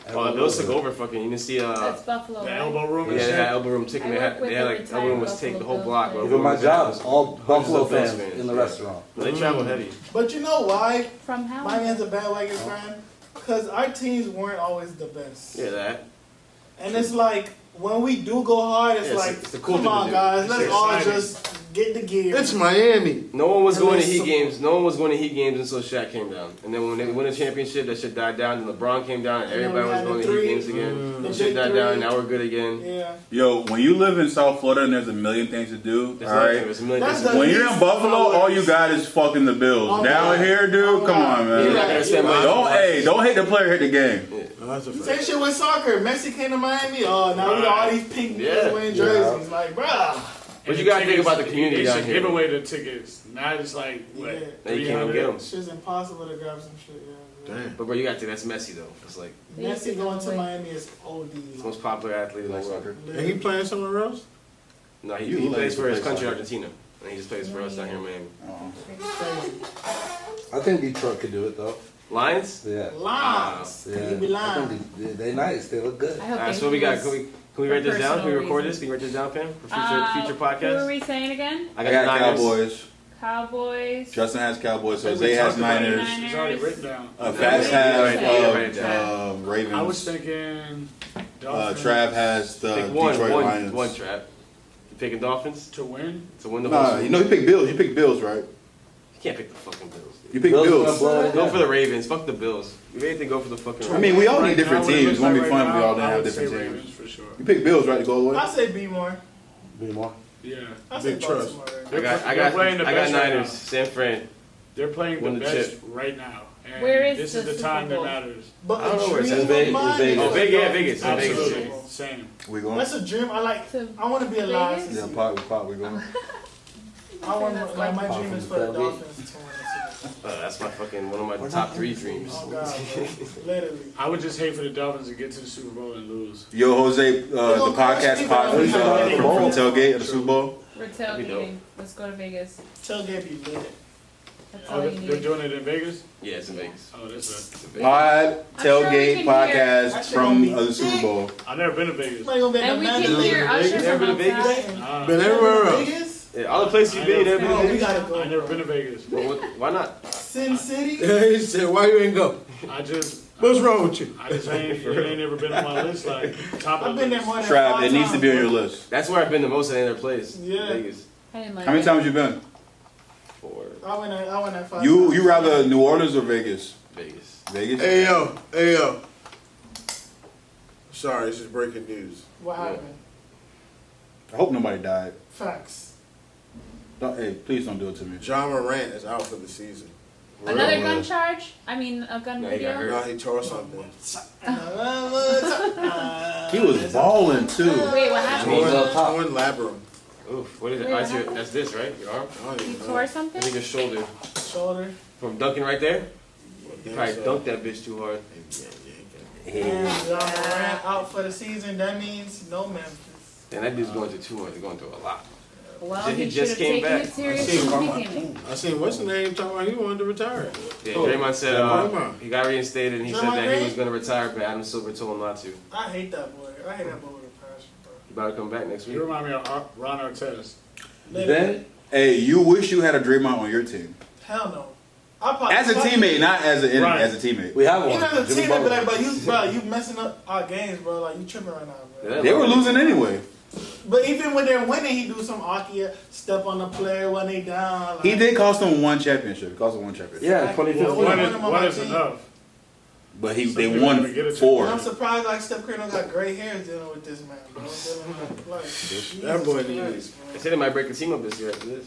Oh, the Bills took over fucking. You didn't see That's Buffalo. The right? elbow room. yeah, and they shit. had elbow room ticket. I They work had with like the elbow room was retired take the whole Buffalo block. Bills Even my job, all Buffalo Bills fans in the yeah. restaurant. They travel heavy. But you know why From how? Miami's a bandwagon fan? Because our teams weren't always the best. Yeah, that. And it's like, when we do go hard, it's Yeah, like, it's a cool come thing to on, do. guys, let's It's all exciting. just get the gear. It's Miami. No one was And going to then Heat some- games. No one was going to Heat games until Shaq came down. And then when they won the championship, that shit died down. And LeBron came down, and And then everybody we was had going the to Heat three. games again. The The shit big died down, and three. now we're good again. Yeah. Yo, when you live in South Florida and there's a million things to do, There's all nothing. right. There's a million That's things. the When you're in least Buffalo, all hours. you got is fucking the Bills. Oh, Down God. here, dude, Oh, come God. on, man. You're not going to spend money. Don't hate the player, hit the game. Oh, that's a Same fact. shit with soccer. Messi came to Miami. Oh, now we got all these pink Yeah. niggas wearing jerseys. Like, bruh. But you got to think about the community They down should here. give away the tickets. Now it's like, what, Yeah. Now you can't even get them. Shit's impossible to grab some shit. Yeah. Damn. But bro, you got to think that's Messi though. It's like Messi going to Miami is OD. the most popular athlete in the world. And he playing somewhere else? No, he You look plays like for his you play country, soccer. Argentina, and he just plays for us down here in Miami. I think Detroit could do it though. Lions. Yeah. Lions. Yeah. You be I lying. think they nice. They look good. I hope Alright, they so what we got? lose. Can we write this down? Can we For record personal this? Can you write this down, Pam? For future Who are podcast? we saying again? I got Niners. Cowboys. Cowboys. Justin has Cowboys. I think Jose we has talked about it. Niners. It's already written down. Fats Write it has down. Ravens. I was thinking Dolphins Trav has the Pick one, Detroit one, Lions. one trap. You picking Dolphins to win. to win the whole Nah, Super you know you picked Bills. You picked Bills, right? You can't pick the fucking Bills. Dude. You picked Bills Bills. gonna blow it Go down. for the Ravens. Fuck the Bills. If anything, go for the fucking I Ravens. mean, we all need Right different now, what it teams. It's looks gonna be like fun right if we all now, didn't I have would different say teams. Ravens for sure. You picked Bills, right, to go away? I say be more. Be more. Yeah. I say Big trust. Baltimore. I got They're playing the best right Niners. now. San Fran. They're playing Win the the best chip. right now. And Where is this the is the Super time that Bowl? matters. But I don't know where it's a at. dream of mine. Oh, Vegas. Absolutely. Same. We going? That's a dream. I want to be alive. Vegas? Yeah, pot. We going? I want my dream is for the Dolphins to win the Super Bowl. That's my fucking one of my top 3 dreams. Oh God, bro. Literally. I would just hate for the Dolphins to get to the Super Bowl and lose. Yo, Jose, the podcast pod from tailgate at the Super Bowl. We're tailgating. Let's go to Vegas. Tailgate be lit. That's Oh, all you they're need. doing it in Vegas? Yeah, it's in Vegas. Oh, that's Vegas. Pod tailgate can podcast from the Super Bowl. I've never been to Vegas. And we can hear Usher Never from been to Vegas? outside. Been everywhere else. Vegas? Yeah, all the places you've been, never been to Oh, we Vegas? gotta go. I've never been to Vegas. Well, why not? Sin City? He said, "Why you ain't go? What's wrong with you?" I just ain't never been on my list. Like top of I've the been there list. more than Trav, 5 it needs to times, be on bro. your list. That's where I've been the most at any other place. Yeah. Vegas. I didn't like How many it. times you been? 4. I went at 5 times. You rather New Orleans or Vegas? Vegas. Vegas. Hey yo. Sorry, this is breaking news. What happened? I hope nobody died. Facts. Hey, please don't do it to me. John Morant is out for the season. Another gun charge? I mean, a gun No, he got video? hurt. No, he tore something. He was balling too. Wait, what happened? Torn labrum. Oof, what is it? Wait, Oh, what happened? that's this, right? Your arm? I don't You even know. tore I something? think your shoulder. Shoulder. From dunking right there? Yeah, Probably so- dunked that bitch too hard. And John Morant out for the season. That means no Memphis. And that dude's going through too much. He's going through a lot. Well, He he just should have came taken back. it seriously in the beginning. I seen what's the name talking about he wanted to retire. Yeah, Draymond said Draymond. he got reinstated and he said Draymond that he Green? was going to retire, but Adam Silver told him not to. I hate that boy. I hate that boy with a passion, bro. He about to come back next week. You remind me of Ron Artest. Then, hey, you wish you had a Draymond on your team. Hell no. I probably As a teammate, not as an enemy, Right. as a teammate. We have Even one. as a Jimmy teammate, Butler. but you messing up our games, bro. Like you tripping right now, bro. They were losing anyway. But even when they're winning, he do some Akia step on the player when they down. Like, He did cost them one championship. He cost them one championship. Yeah, Yeah, 2015. One is enough. But they Some won people get it. And 4. I'm surprised like Steph Curry don't got gray hairs dealing with this man, bro. Dealing with, like, That boy Jesus needs. Christ, bro. They said they might break the team up this year after this.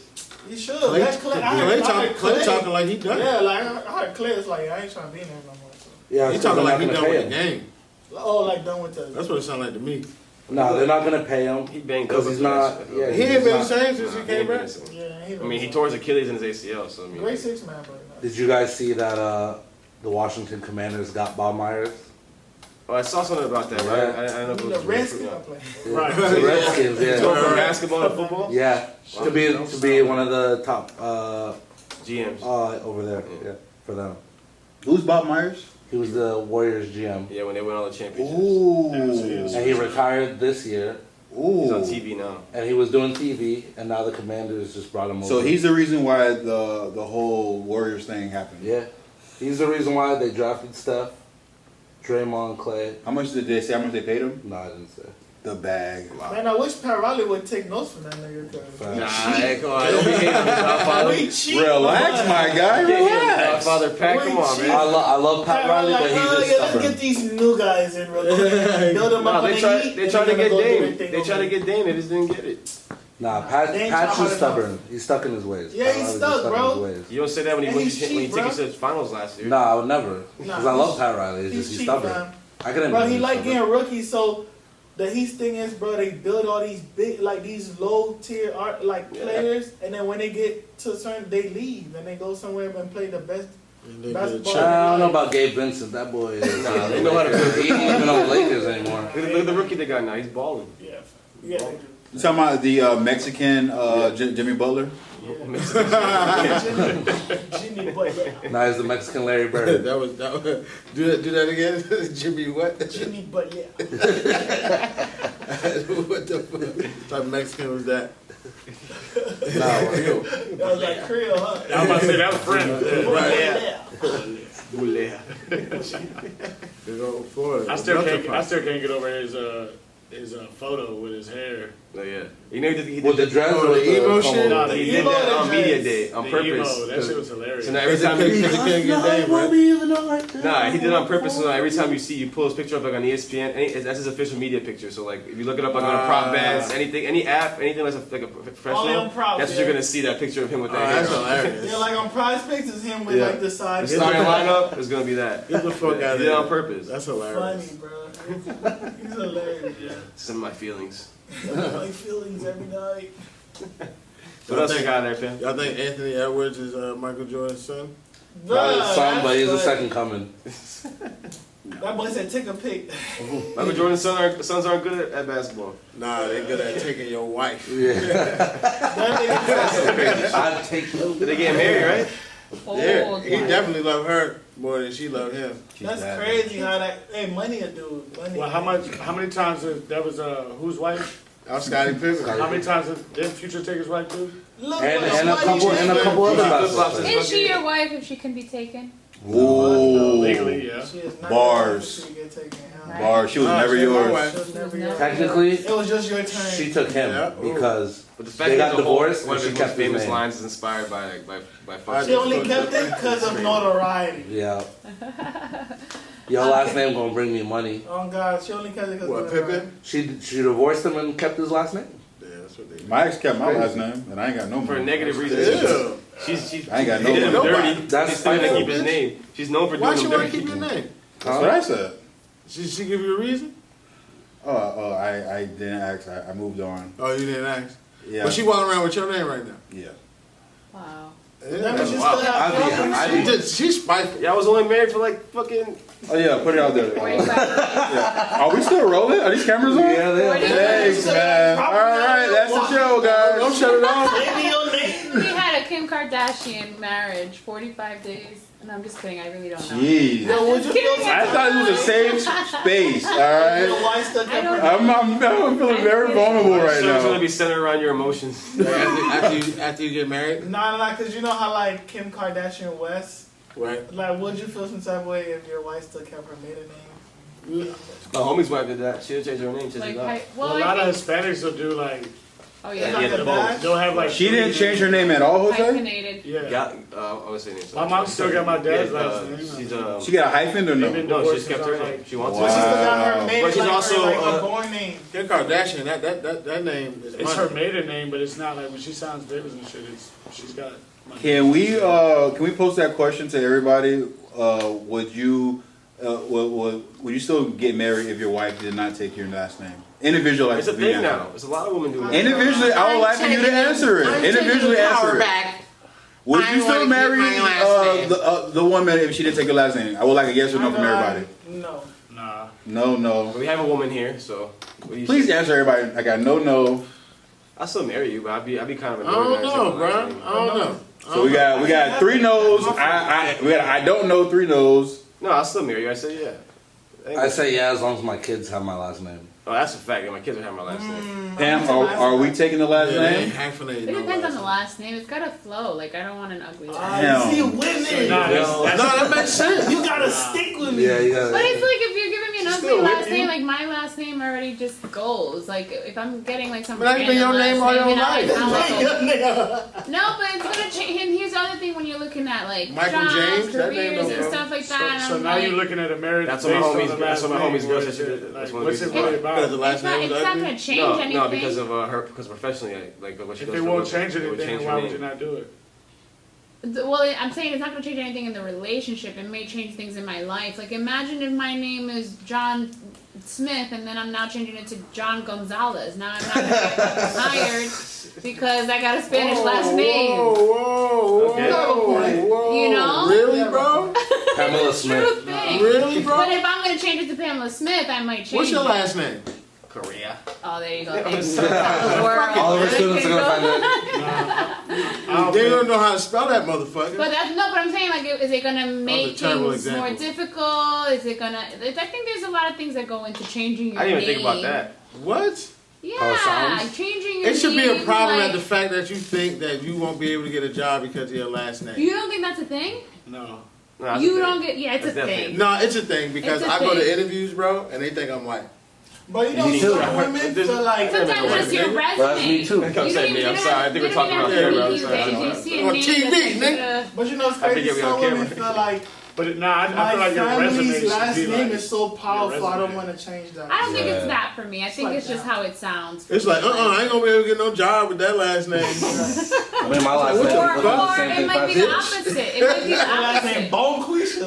He should. Clay, That's Clay. Clay talking like he done. Yeah, like I heard Clay is like I ain't trying to be in there no more. So. Yeah, He so talking they're like not he gonna done pay with the him. game. Oh, like done with the. That's what it sounded like to me. No, they're not gonna pay him He banged because up he's a not. bit. Yeah, He ain't he's been the not. same since he came back. Yeah, I mean, he tore his Achilles and his ACL, so I mean. Great 6 man, bro. Did you guys see that the Washington Commanders got Bob Myers? Oh, I saw something about that, right? I don't know if it The was Redskins true. are playing. Right. The Redskins, He's going yeah. from basketball to football? Yeah, to be one of the top GMs. over there. Yeah, for them. Who's Bob Myers? He was the Warriors GM, Yeah, when they win all the championships. Ooh. and he retired this year. He's on Ooh. TV now. And he was doing TV, and now the Commanders just brought him over. So he's the reason why the whole Warriors thing happened. Yeah, he's the reason why they drafted Steph, Draymond, Clay. How much did they say? How much they paid him? No, I didn't say. The bag. Man, I wish Pat Riley would take notes from that nigga. Nah, hey, come on. Don't be hating on Godfather. We cheat. Relax, my guy. Relax. Godfather Pat, come on, man. I love Pat Riley, but he's just let's stubborn. get these new guys in real quick. Build them No, up they in tried the heat. to and get they're gonna go do Dame. their thing They over tried to there. get Dame. They just didn't get it. Nah, They ain't Pat's trying just hard stubborn. He's stuck in his ways. Yeah, Pat he's Riley's stuck, just bro. in his ways. You don't say that when And you he's cheap, take bro. us to the finals last year. Nah, I would never. Nah, Because I love he's- Pat Riley. It's He's just he's cheap, stubborn. man. I couldn't. Bro, he like getting rookies, so the Heat thing is, bro, they build all these big, like these low tier art like players, and then when they get to a certain, they leave and they go somewhere and play the best basketball. I don't know about Gabe Vincent. That boy is. Nah, they know how to build. He ain't even on the Lakers anymore. Look at the rookie they got now. He's balling. Yeah, yeah. You talking about the Mexican Jimmy Butler? Jimmy Butler. Now he's the Mexican Larry Bird. that was do that again. Jimmy what? Jimmy Butler. What the fuck? What type of Mexican was that? That was like Creole, huh? I was about to say that was friend. They go forward. I still can't get over his his photo with his hair. Oh yeah, you know he did with the dreads or the emo shit. No, he did that on media day on the purpose. Emo, that shit was hilarious. So now every time he couldn't get Dave, right? Nah, he did it on purpose. So every time you pull his picture up like on ESPN, that's his official media picture. So like if you look it up like on prop bets, anything, any app, anything like a professional, that's what you're gonna see that picture of him with that hair. That's hilarious. Yeah, like on Prize Picks is him with like the side. The starting lineup is gonna be that. Get the fuck out of here. He did it on purpose. That's hilarious. Funny, bro. He's hilarious. Yeah. Some of my feelings. My feelings every night. What else you got there, Finn? Y'all think Anthony Edwards is Michael Jordan's son? Not his son, but he's the second coming. That boy said take a pic. Michael Jordan's sons aren't good at basketball. Nah, they good at taking your wife. I'd take you. Did they get married, right? Yeah, he definitely loved her more than she loved him. That's crazy how that. Hey, money a dude. Money. Well, how many times that was whose wife? Scottie Pippen. How many times did Future take his wife too? Look, And a couple other basketball. Is she your wife if she can be taken? Ooh. Legally, yeah. She is not Bars. your wife if she get taken, huh? Bars. She was never She yours. was never yours. Technically, It was just your turn. she took him because But the fact they that got divorced one and of she his kept most his famous name. lines is inspired by Fox. She only kept it because of notoriety. Yeah. Your last name gonna bring me money. Oh God, she only kept it because of What, notoriety. Pippen? She divorced him and kept his last name. Yeah, that's what they My ex kept my last name, and I ain't got no For a money. negative reason. Yeah. She's I ain't got he no did him money. dirty. That's She's still gonna fine. keep his name. She's known for Why doing she him want dirty. to keep your name? That's what I said. She give you a reason? I didn't ask. I moved on. Oh, you didn't ask? Yeah. But she walking around with your name right now. Yeah. Wow. That means she Wow. still have She's spiteful. Yeah, I was only married for like fucking. Oh yeah, put it out there. Yeah. Are we still rolling? Are these cameras on? Yeah, they are. Thanks, man. All right, that's the show, guys. Don't shut it off. Maybe your name. We had a Kim Kardashian marriage, 45 days. And I'm just kidding, I really don't know. Jeez. Yo, would you feel I thought it was a safe space. All right. Your wife still kept her. I'm feeling very vulnerable right It's gonna now. be centered around your emotions. After you get married? Nah, because you know how like Kim Kardashian West, Right. like would you feel some type of way if your wife still kept her maiden name? My homie's wife did that. She didn't change her name. She Like, did that. Well, a lot of Hispanics will do like. Oh It's yeah. not Yeah, the the dad? They'll have like. She didn't change her name at all, Jose? Hyphenated. Yeah. I was saying it. My mom still got my dad's last name. She's She got a hyphen or They've been no? no, she's divorced kept since I her was name. like- She wants But she still to. got her maiden, But she's like, also, her, like uh, a born name. Kim Kardashian, that name is It's money. her maiden name, but it's not like when she signs papers and shit. She's got. Money. Can we post that question to everybody? Would you still get married if your wife did not take your last name? Individual, It's a thing now. There's a lot of women doing that. Individually, I would like for you to answer it. Individually, answer it. Would you still marry the woman if she didn't take your last name? I would like a yes or no from everybody. No. Nah. No. We have a woman here, so. Please answer everybody. I got no. I'll still marry you, but I'd be kind of. I don't know, bro. I don't know. So we got 3 no's. We got I don't know 3 no's. No, I'll still marry you. I said yeah. I say yeah as long as my kids have my last name. Oh, that's a fact. Yeah, my kids are having my last name. Pam, are we taking the last name? It depends on the last name. It's gotta flow. Like I don't want an ugly last name. Damn. See, women. No, that makes sense. You gotta stick with me. Yeah, you gotta. But it's like if you're giving me an Still ugly with last you. name, like my last name already just goes. Like if I'm getting like some But that's been your random name last all your you know, life. I sound like Yeah. no, but it's gonna change. And here's the other thing when you're looking at like Michael jobs, James, that name careers, don't and go. stuff like that. So and now I'm you're like, looking at a marriage That's based what my on the homies. last That's what my name. homies girl What said is she it? did. That's Like, one of what's the it reasons. really Because about? the last name was it's not ugly. gonna change anything. No, because of her. Because professionally, like what she If does. they for won't a change living, it would anything, change why her would you name. not do it? Well, I'm saying it's not going to change anything in the relationship. It may change things in my life. Like, imagine if my name is John Smith and then I'm now changing it to John Gonzalez. Now I'm not going to get hired because I got a Spanish last name. Whoa. You know? Really, bro? Pamela True Smith. thing. Really, bro? But if I'm going to change it to Pamela Smith, I might change What's your it. last name? Korea. Oh, there you go. I'm Thanks. sorry. All of our students are gonna find that. They don't know how to spell that motherfucker. But that's no. But I'm saying, like, is it gonna make terrible things example. more difficult? Is it gonna? I think there's a lot of things that go into changing your I didn't name. even think about that. What? Yeah, changing your It should be a name, problem like, at the fact that you think that you won't be able to get a job because of your last name. You don't think that's a thing? No. No, that's You the don't thing. get. Yeah, it's That's a definitely thing. No, it's a thing because It's a I go thing. to interviews, bro, and they think I'm white. But you know, Me too. some women feel like sometimes just your resume. That's me too. I'm saying me. I'm sorry. I think we're talking about camera. I'm sorry. You see a On name TV, that's But you know, it's I think crazy. it'll be Some on women camera. feel like But I feel my like your resume family's should last be name like, is so powerful. I don't resume. want to change that. I don't think it's Yeah. that for me. I think like it's just that. how it sounds. It's like, I ain't gonna be able to get no job with that last name. I mean, my last name. Or is the same it thing might be as the bitch. opposite. It might be the My last name opposite. Bone Quisha.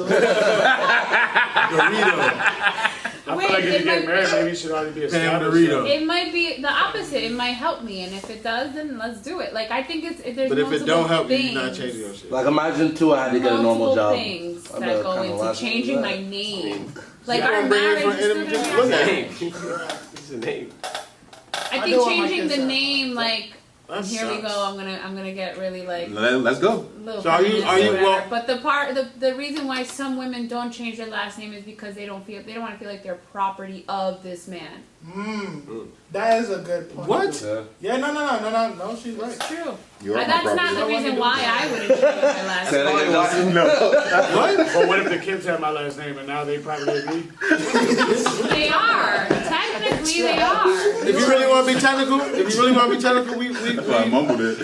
I Wait, feel like if it you might- get married, maybe you should already be Pam established. Dorito. It might be the opposite. It might help me, and if it does, then let's do it. Like I think it's there's But if it multiple don't help you, things, you're not changing your shit. Like imagine too, I had to get a normal multiple job. things I'd be that like, go kinda into last changing name my is name. Like You our gonna bring it marriage from is still enemy gonna to- be what's our that? name. It's a name. I I think do want my changing kids the to- name, like That here we sucks. go. I'm gonna get really like. Let's go. Little So are you- feminist are or you- whatever. well- But the reason why some women don't change their last name is because they don't want to feel like they're property of this man. That is a good point. What? Yeah, no, she's right. It's true. You are my That's not property. the reason why I wouldn't change my last Say name. that again, Justin. What? But what if the kids have my last name and now they probably agree? They are. Technically, they are. If you really want to be technical, we That's why I mumbled it.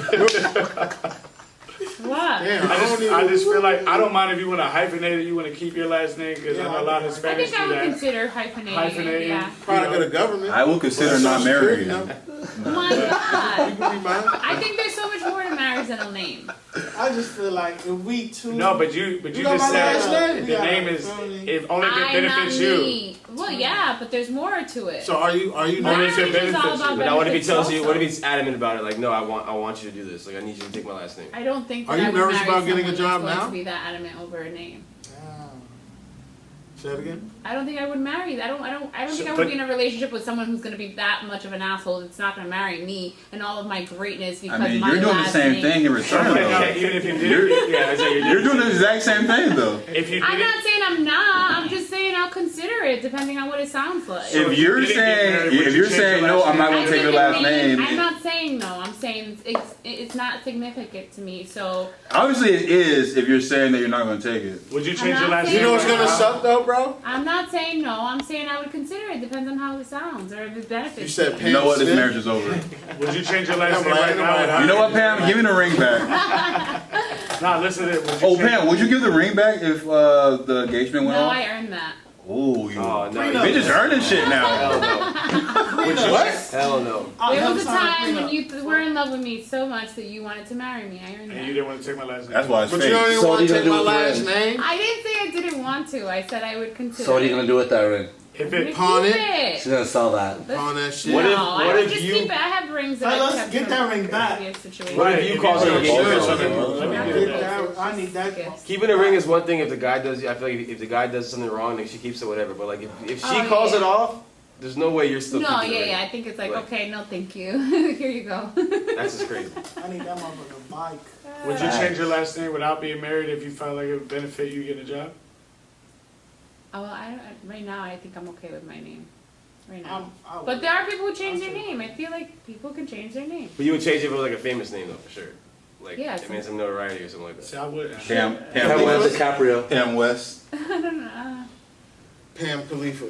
What? damn, I just feel like I don't mind if you want to hyphenate it, you want to keep your last name because I know a lot of I Hispanics think I do would that. consider hyphenating. Hyphenating. Yeah. product of the government. I will consider not marrying you. Oh my You God. can be mine. I think there's so much more to marriage than a name. I just feel like if we two. No, but you got just my last said name. the Yeah, name is if only if it I'm not benefits you. me. Well, yeah, but there's more to it. So are you Only marriage if it is benefits all you. about But now what if he benefits tells you? also. What if he's adamant about it? Like, no, I want you to do this. Like, I need you to take my last name. I don't think that Are you I would nervous marry about getting a someone job that's going now? to be that adamant over a name. Say it again. I don't think I would marry. I don't think I would but- be in a relationship with someone who's going to be that much of an asshole. That's not going to marry me and all of my greatness because I mean, my you're doing the last same name. thing in return, Okay, though. even if you You're, did, you're doing the exact same thing, though. if you I'm did not saying I'm not. I'm just saying I'll consider it depending on what it sounds like. If you're didn't get saying, married, would if you you're change saying your no, last I'm not name? gonna take your last name. I'm not saying no. I'm saying it's not significant to me. So Obviously, it is if you're saying that you're not gonna take it. would you I'm change your not last saying name? You know what's no. gonna suck though, bro? I'm not saying no. I'm saying I would consider it. Depends on how it sounds or if it benefits. You said me. Pam You know what? This Smith? marriage is over. Would you change your last I'm name like, right now? nobody- You know what, Pam? Give me the ring back. Nah, listen to it. Would you Oh, change- Pam, would you give the ring back if the engagement went No, off? I earned that. Oh, you. Oh no, Bitch is earning shit now. Hell no. What? Hell no. There was a time when you were in love with me so much that you wanted to marry me. I earned And you that. didn't want to take my last name. That's why it's But fake. you don't even So want what to are you take gonna my do with last the name? I didn't say I didn't want to. I said I would consider. So what are you gonna do with that ring? If Keep it, Pawn it? it. She's gonna sell that. On that shit. What if- No, I what would if just you- keep it. I have rings that Fellas, I kept get from that ring back. previous situations. What if you cause an Sure, engagement? sure. let me I get need that. that. I need that. Yes. Keeping a ring is one thing if the guy does. I feel like if the guy does something wrong, then she keeps it, whatever. But like if she Oh, calls yeah. it off, there's no way you're still. No, keeping the ring. yeah. I think it's like, Like- okay, no, thank you. Here you go. That's just crazy. I need that motherfucker bike. would you change your last name without being married if you felt like it would benefit you getting a job? Oh, well, right now, I think I'm okay with my name. Right now. I would. But there are people who change their name. I feel like people can change their name. But you would change it if it was like a famous name though, for sure. Like Yeah, it means some notoriety or something like that. See, I would. Pam Pam West. DiCaprio. Pam West. I don't know. Pam Khalifa.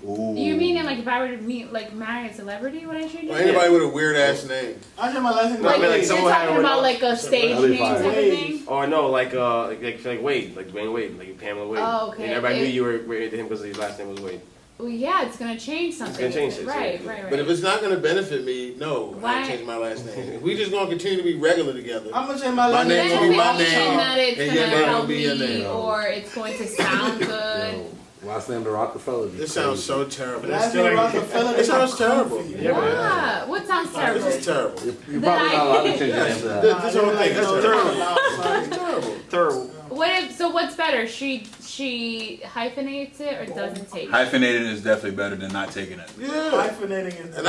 Ooh. You mean like if I were to marry a celebrity, would I change Or it? anybody with a weird ass name. I have my last name. No, I mean, like, You're someone had talking one about else. like a stage That'd be name fine. type of thing? Or no, like Wade, like Dwayne Wade, like Pamela Wade. Oh, okay. And everybody knew It- you were related to him because his last name was Wade. Well, yeah, it's gonna change something. gonna change it, Right, so- right. But if it's not gonna benefit me, no, I Why? ain't change my last name. If we just gonna continue to be regular together. I'm gonna change my My last name name. will be my benefit name, me that it's and gonna your name will help be your me, name. or it's going to sound good. Yo, last name the Rockefeller. This sounds so terrible. Last name Rockefeller. It sounds terrible. Yeah, but Yeah, what sounds terrible? This is terrible. You're probably not allowed to change your name to that. This whole thing is terrible. It's Terrible. Terrible. What's better? She hyphenates it or doesn't take it? Hyphenated is definitely better than not taking it. Yeah. Hyphenating is. And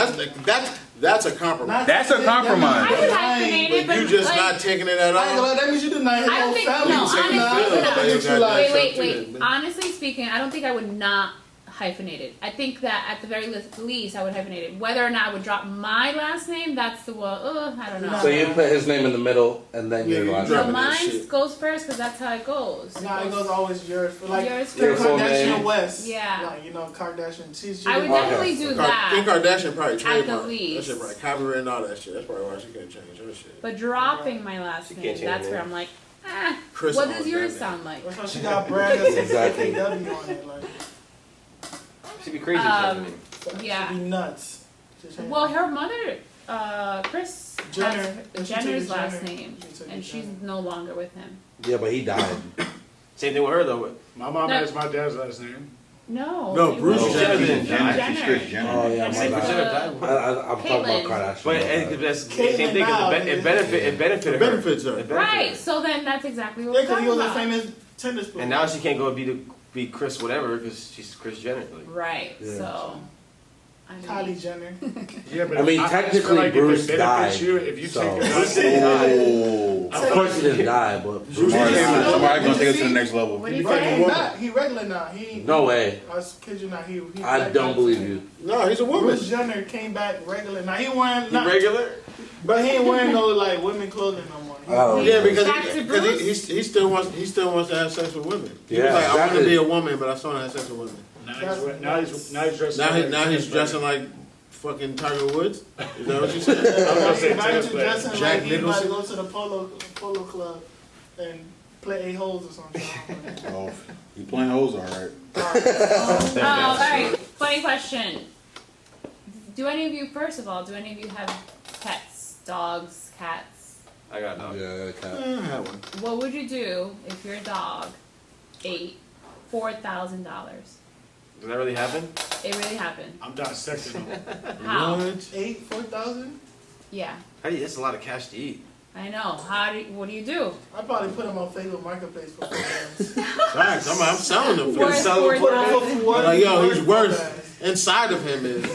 that's a compromise. That's a compromise. I would hyphenate it, But but you just like, not taking it at I ain't gonna all. lie, that means you did not hit I don't no think family. no. You take it Honestly, out. no. You got Wait, yourself wait. too. Honestly speaking, I don't think I would not hyphenated. I think that at the very least I would hyphenate it. Whether or not I would drop my last name, that's the one. I don't know. So you put his name in the middle and then your last name. So mine goes first because that's how it goes. Nah, it goes always yours. For like yours Kim first. Kardashian West. Yeah. Like, you know, Kardashian. I would definitely do that. Kim Kardashian probably At the trademark. That least. shit probably copyright and all that shit. That's probably why she couldn't change her shit. But dropping my last name, that's where I'm like, what does yours sound like? That's why she got brand that says AKW on it. Like, she'd be crazy. Yeah. She'd be nuts. Well, her mother, Chris Jenner. has Jenner's last name, and she's no longer with him. Yeah, but he died. Same thing with her though. My mom has my dad's last name. No, Bruce Jenner. Jenner. Oh yeah, my bad. I'm talking about Kardashian. But that's the same thing. It benefited her. Benefits her. Right. So then that's exactly what Yeah, we're because he talking was a about. famous tennis player. And now she can't go be Chris whatever because she's Chris Jenner. Like. Right. Yeah. So. Kylie Jenner. Yeah, but I mean, technically, like Bruce if it died. benefits you, if you So. take it Of course he didn't die, but Shamar gonna take it to the next level. What do you He say? not. He regular now. He. no way. I kid you not. He I don't believe you. No, he's a woman. Bruce Jenner came back regular. Now he wearing He regular? but he ain't wearing no like women clothing no more. Yeah, because Back to Bruce? he still wants to have sex with women. He Yeah, was like, I want to exactly. be a woman, but I still want to have sex with women. Now he's dressing. Now he's dressing like fucking Tiger Woods. Is that what you said? I was gonna say Imagine tennis player. dressing Jack like he about to Nicholson. go to the polo club and play 8 holes or something. Oh, you playing hoes all right. All right. Funny question. Do any of you have pets, dogs, cats? I got a dog. Yeah, I got a cat. I had one. What would you do if your dog ate $4,000? Does that really happen? It really happened. I'm dissecting him. How? 4,000? Yeah, That's a lot of cash to eat. I know. What do you do? I'd probably put him on Facebook Marketplace for $4. Facts. I'm selling them for Worth selling Put him $4,000. for what? Like, yo, he's worth inside of him is.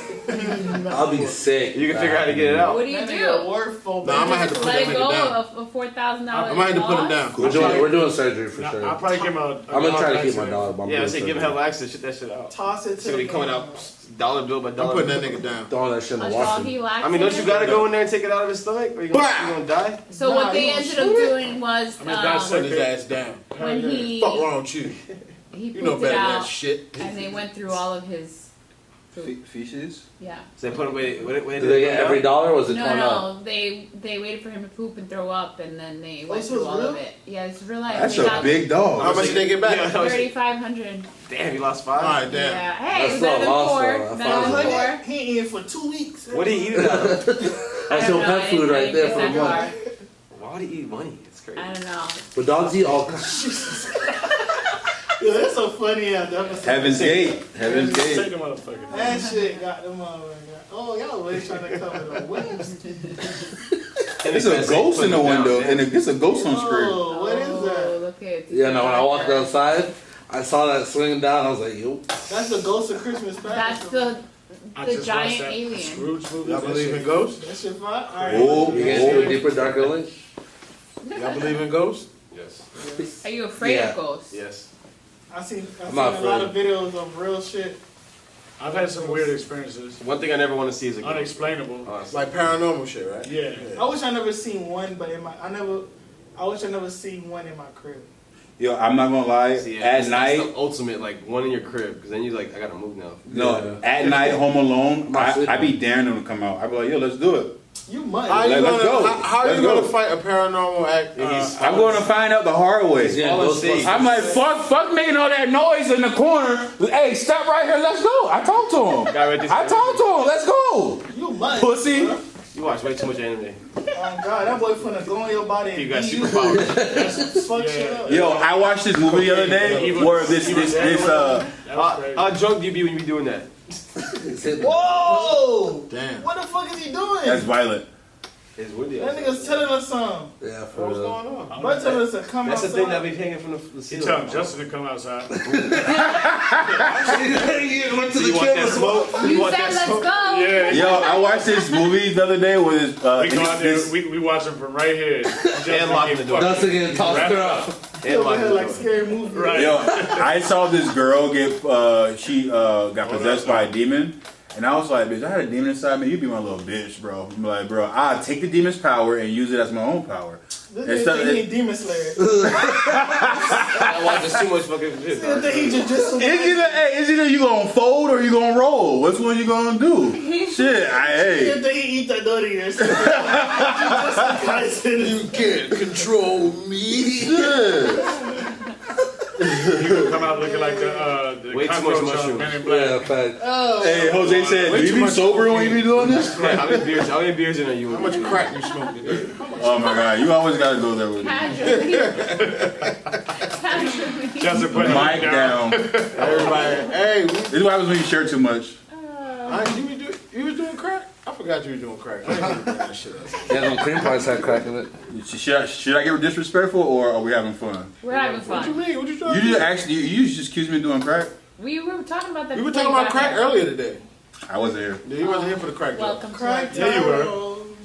I'll be sick. You can figure out how to get it out. What do you That nigga do? worth $4. No, I might have to put Let that it nigga go down. of $4,000. I might have to put him down. We're doing surgery for sure. I'll probably give him a I'm gonna try to keep my dog. But I'm Yeah, I doing say give him surgery. hell access, shit that shit out. Toss it to It's gonna be coming out dollar bill by I'm dollar putting bill. that nigga down. Throwing that shit in the A washer. doggy I mean, don't you gotta go in there and take it out of his stomach? Or you gonna die? So Nah, what they you ended gonna up shoot it? doing was Put his ass down. when he Fuck wrong with you. he You know pooped better it than that out, shit. and they went through all of his poop. Feces? Yeah. So they put him wait, Did they get every dollar or was it No, torn up? no, they waited for him to poop and throw up, and then they went this through was all real? of it. Yeah, it's real life. That's They a got big dog. How much did they get back? Yeah, $3,500. damn, you lost 5? All right, damn. Yeah. Hey, That's it's still better a than loss, 4. though. Better than 4. He ain't eating for 2 weeks. What do you eat it out of? That's your pet food right there for the a month. Why would he eat money? It's crazy. I don't know. But dogs eat all kinds. Yeah, that's so funny. Heaven's Gate. Heaven's Take Gate. the motherfucker. That shit got them motherfucker. Oh, y'all always trying to cover the wings. It's a ghost in the window, and it's a ghost on screen. Oh, what is that? Oh, look at Yeah, no, when I walked outside, I saw that swinging down. I was like, yo. That's the ghost of Christmas past. That's I the just giant watched that alien. Scrooge movie. Y'all believe in ghosts? That shit fine? Alright. Oh, You getting to a deeper, darker link? Y'all believe in ghosts? Yes. Are you afraid Yeah. of ghosts? Yes. I've seen a not lot of videos of real shit. I've had some weird experiences. One thing I never want to see is a ghost. Unexplainable. Honestly. Like paranormal shit, right? Yeah. I wish I never seen one, but I wish I never seen one in my crib. Yo, I'm not gonna lie. See, At that's night, the ultimate, like, one in your crib. Because then you're like, I gotta move now. no, at night, home alone, not sleeping. I be daring them to come out. I be like, yo, let's do it. You might. How you Let's go. how are Let's you go. gonna fight a paranormal act? I'm going to find out the hard way. Yeah, all those in I'm like, fuck making all that noise in the corner. Hey, step right here, let's go. I talked to him. Guy right there. I talked to him, let's go. You might. Pussy. You watch way too much anime. Oh God, that boy finna go in your body and You got beat superpowers. Fuck shit up. Yo, I watched this movie the other day where this How drunk do you be when you be doing that? Whoa! Damn. What the fuck is he doing? that's violent. It's windy. That nigga's telling us something. Yeah, for What's real. going on? Bro telling us to come That's the outside. thing that be hanging from the You ceiling. tell Justin to come outside. You went to You want that smoke? You want said that let's smoke? go. Yeah. Yo, I watched this movie the other day with We go out there, we watch him from right here. And locking the door. Dustin getting tossed up. over here like scary movie. Right. Yo, I saw this girl get she got possessed by a demon. And I was like, bitch, I had a demon inside me. You be my little bitch, bro. I'm like, bro, I'll take the demon's power and use it as my own power. This nigga think he Demon Slayer. I watch this too much fucking shit. Is either you gonna fold or you gonna roll? Which one you gonna do? Shit, He think he eat that dirty or something. You can't control me. You gonna come out looking like the way too much mushrooms. Men in Black. Hey, Jose said, do you be sober when you be doing this? How many beers in are you? How much crack you smoke today? Oh my god, you always gotta go there with me. Just put mic down. Everybody, hey. This is what happens when you share too much. You was doing crack? I forgot you were doing crack. I didn't even bring that shit up. Yeah, them cream pies had crack in it. Should I get disrespectful or are we having fun? We're having fun. What you mean? What you trying You to do? just actually you just accused me of doing crack. We were talking about that. We were before talking you about got crack here. earlier today. I wasn't here. Yeah, you wasn't here for the crack. Welcome to Crack. Yeah, you were.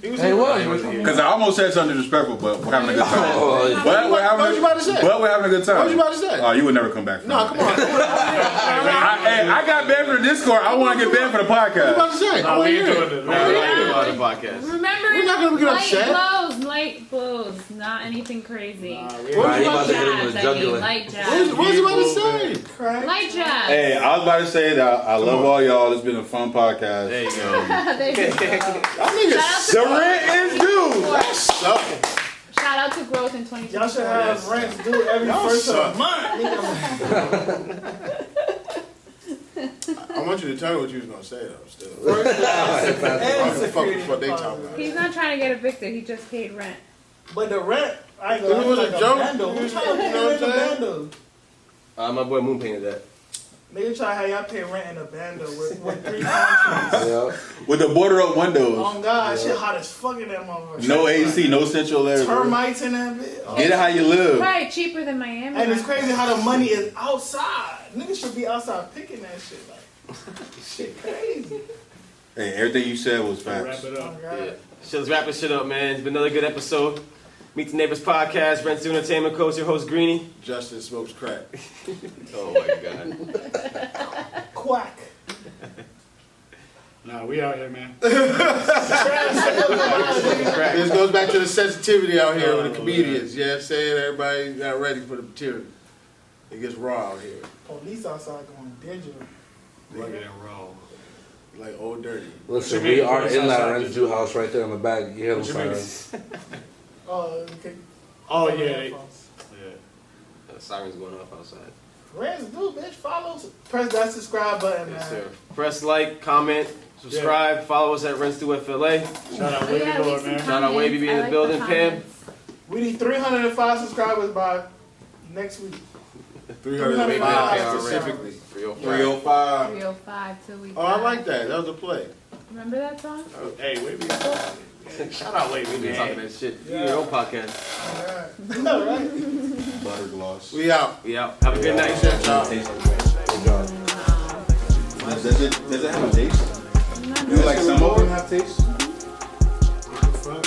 He was Hey, here. what? Because I almost said something disrespectful, but we're having a good time. What was you about to say? But we're having a good time. What was you about to say? Oh, you would never come back. No, come on. I got banned for the Discord. I want to get banned for the podcast. What you about to say? No, we ain't doing it. The podcast. Remember, We're not gonna get upset. light blows, not anything crazy. What He was you about about to to hit him Jabs, with I a mean, jugular. light say? jabs. What was you about to say? Crack. Light jabs. Hey, I was about to say that I love all y'all. It's been a fun podcast. There you go. There you go. The rent is due. That sucking. Shout out to growth in 2020. Y'all should have rents due every first of the month. I want you to tell me what you was gonna say though. Still. What they talking about? He's not trying to get evicted. He just paid rent. But the rent, I ain't It gonna was a like joke. bando. Who's trying to You know pay rent what in a I'm bando? My boy Moon painted that. Nigga try to have y'all pay rent in a bando with 3 countries. Yeah. With the border up windows. Oh God, shit hot as fuck in that motherfucker. No AC, no central air. bro. Termites in that bitch. Oh. Get it how you live. Right, cheaper than Miami. And it's crazy how the money is outside. Niggas should be outside picking that shit. Like, shit crazy. Hey, everything you said was Wrap facts. it Oh up. God. Yeah. So let's wrap this shit up, man. It's been another good episode. Meet the Neighbors Podcast. Rent Through Entertainment Coach, your host Greenie. Justin smokes crack. Oh my god. Quack. Nah, we out here, man. This goes back to the sensitivity out here with the comedians. You know what I'm saying? Everybody not ready for the material. It gets raw out here. Police outside going digital. Rugged and raw. Like old dirty. Listen, What you we mean? are What's in that outside? residue house right there in the back. You hear them What you mean? sirens. Oh, okay. Oh, yeah. Yeah. The sirens going off outside. Rents due, bitch. Follow. Press that subscribe button, Yes, man. sir. Press like, comment, subscribe, follow us at Rents Through FLA. Shout out Wavy Lord, man. Shout out Wavy be in the building, Pam. We need 305 subscribers by next week. 305 specifically. 305. 305 till we. Oh, I like that. That was a play. Remember that song? Hey, Wavy. Shout out Wavy, We been talking man. that shit. You your own podcast. All right. Butter gloss. We out. We out. Have a good night. Good job. Does it have a taste? Do like some of them have taste? What the fuck?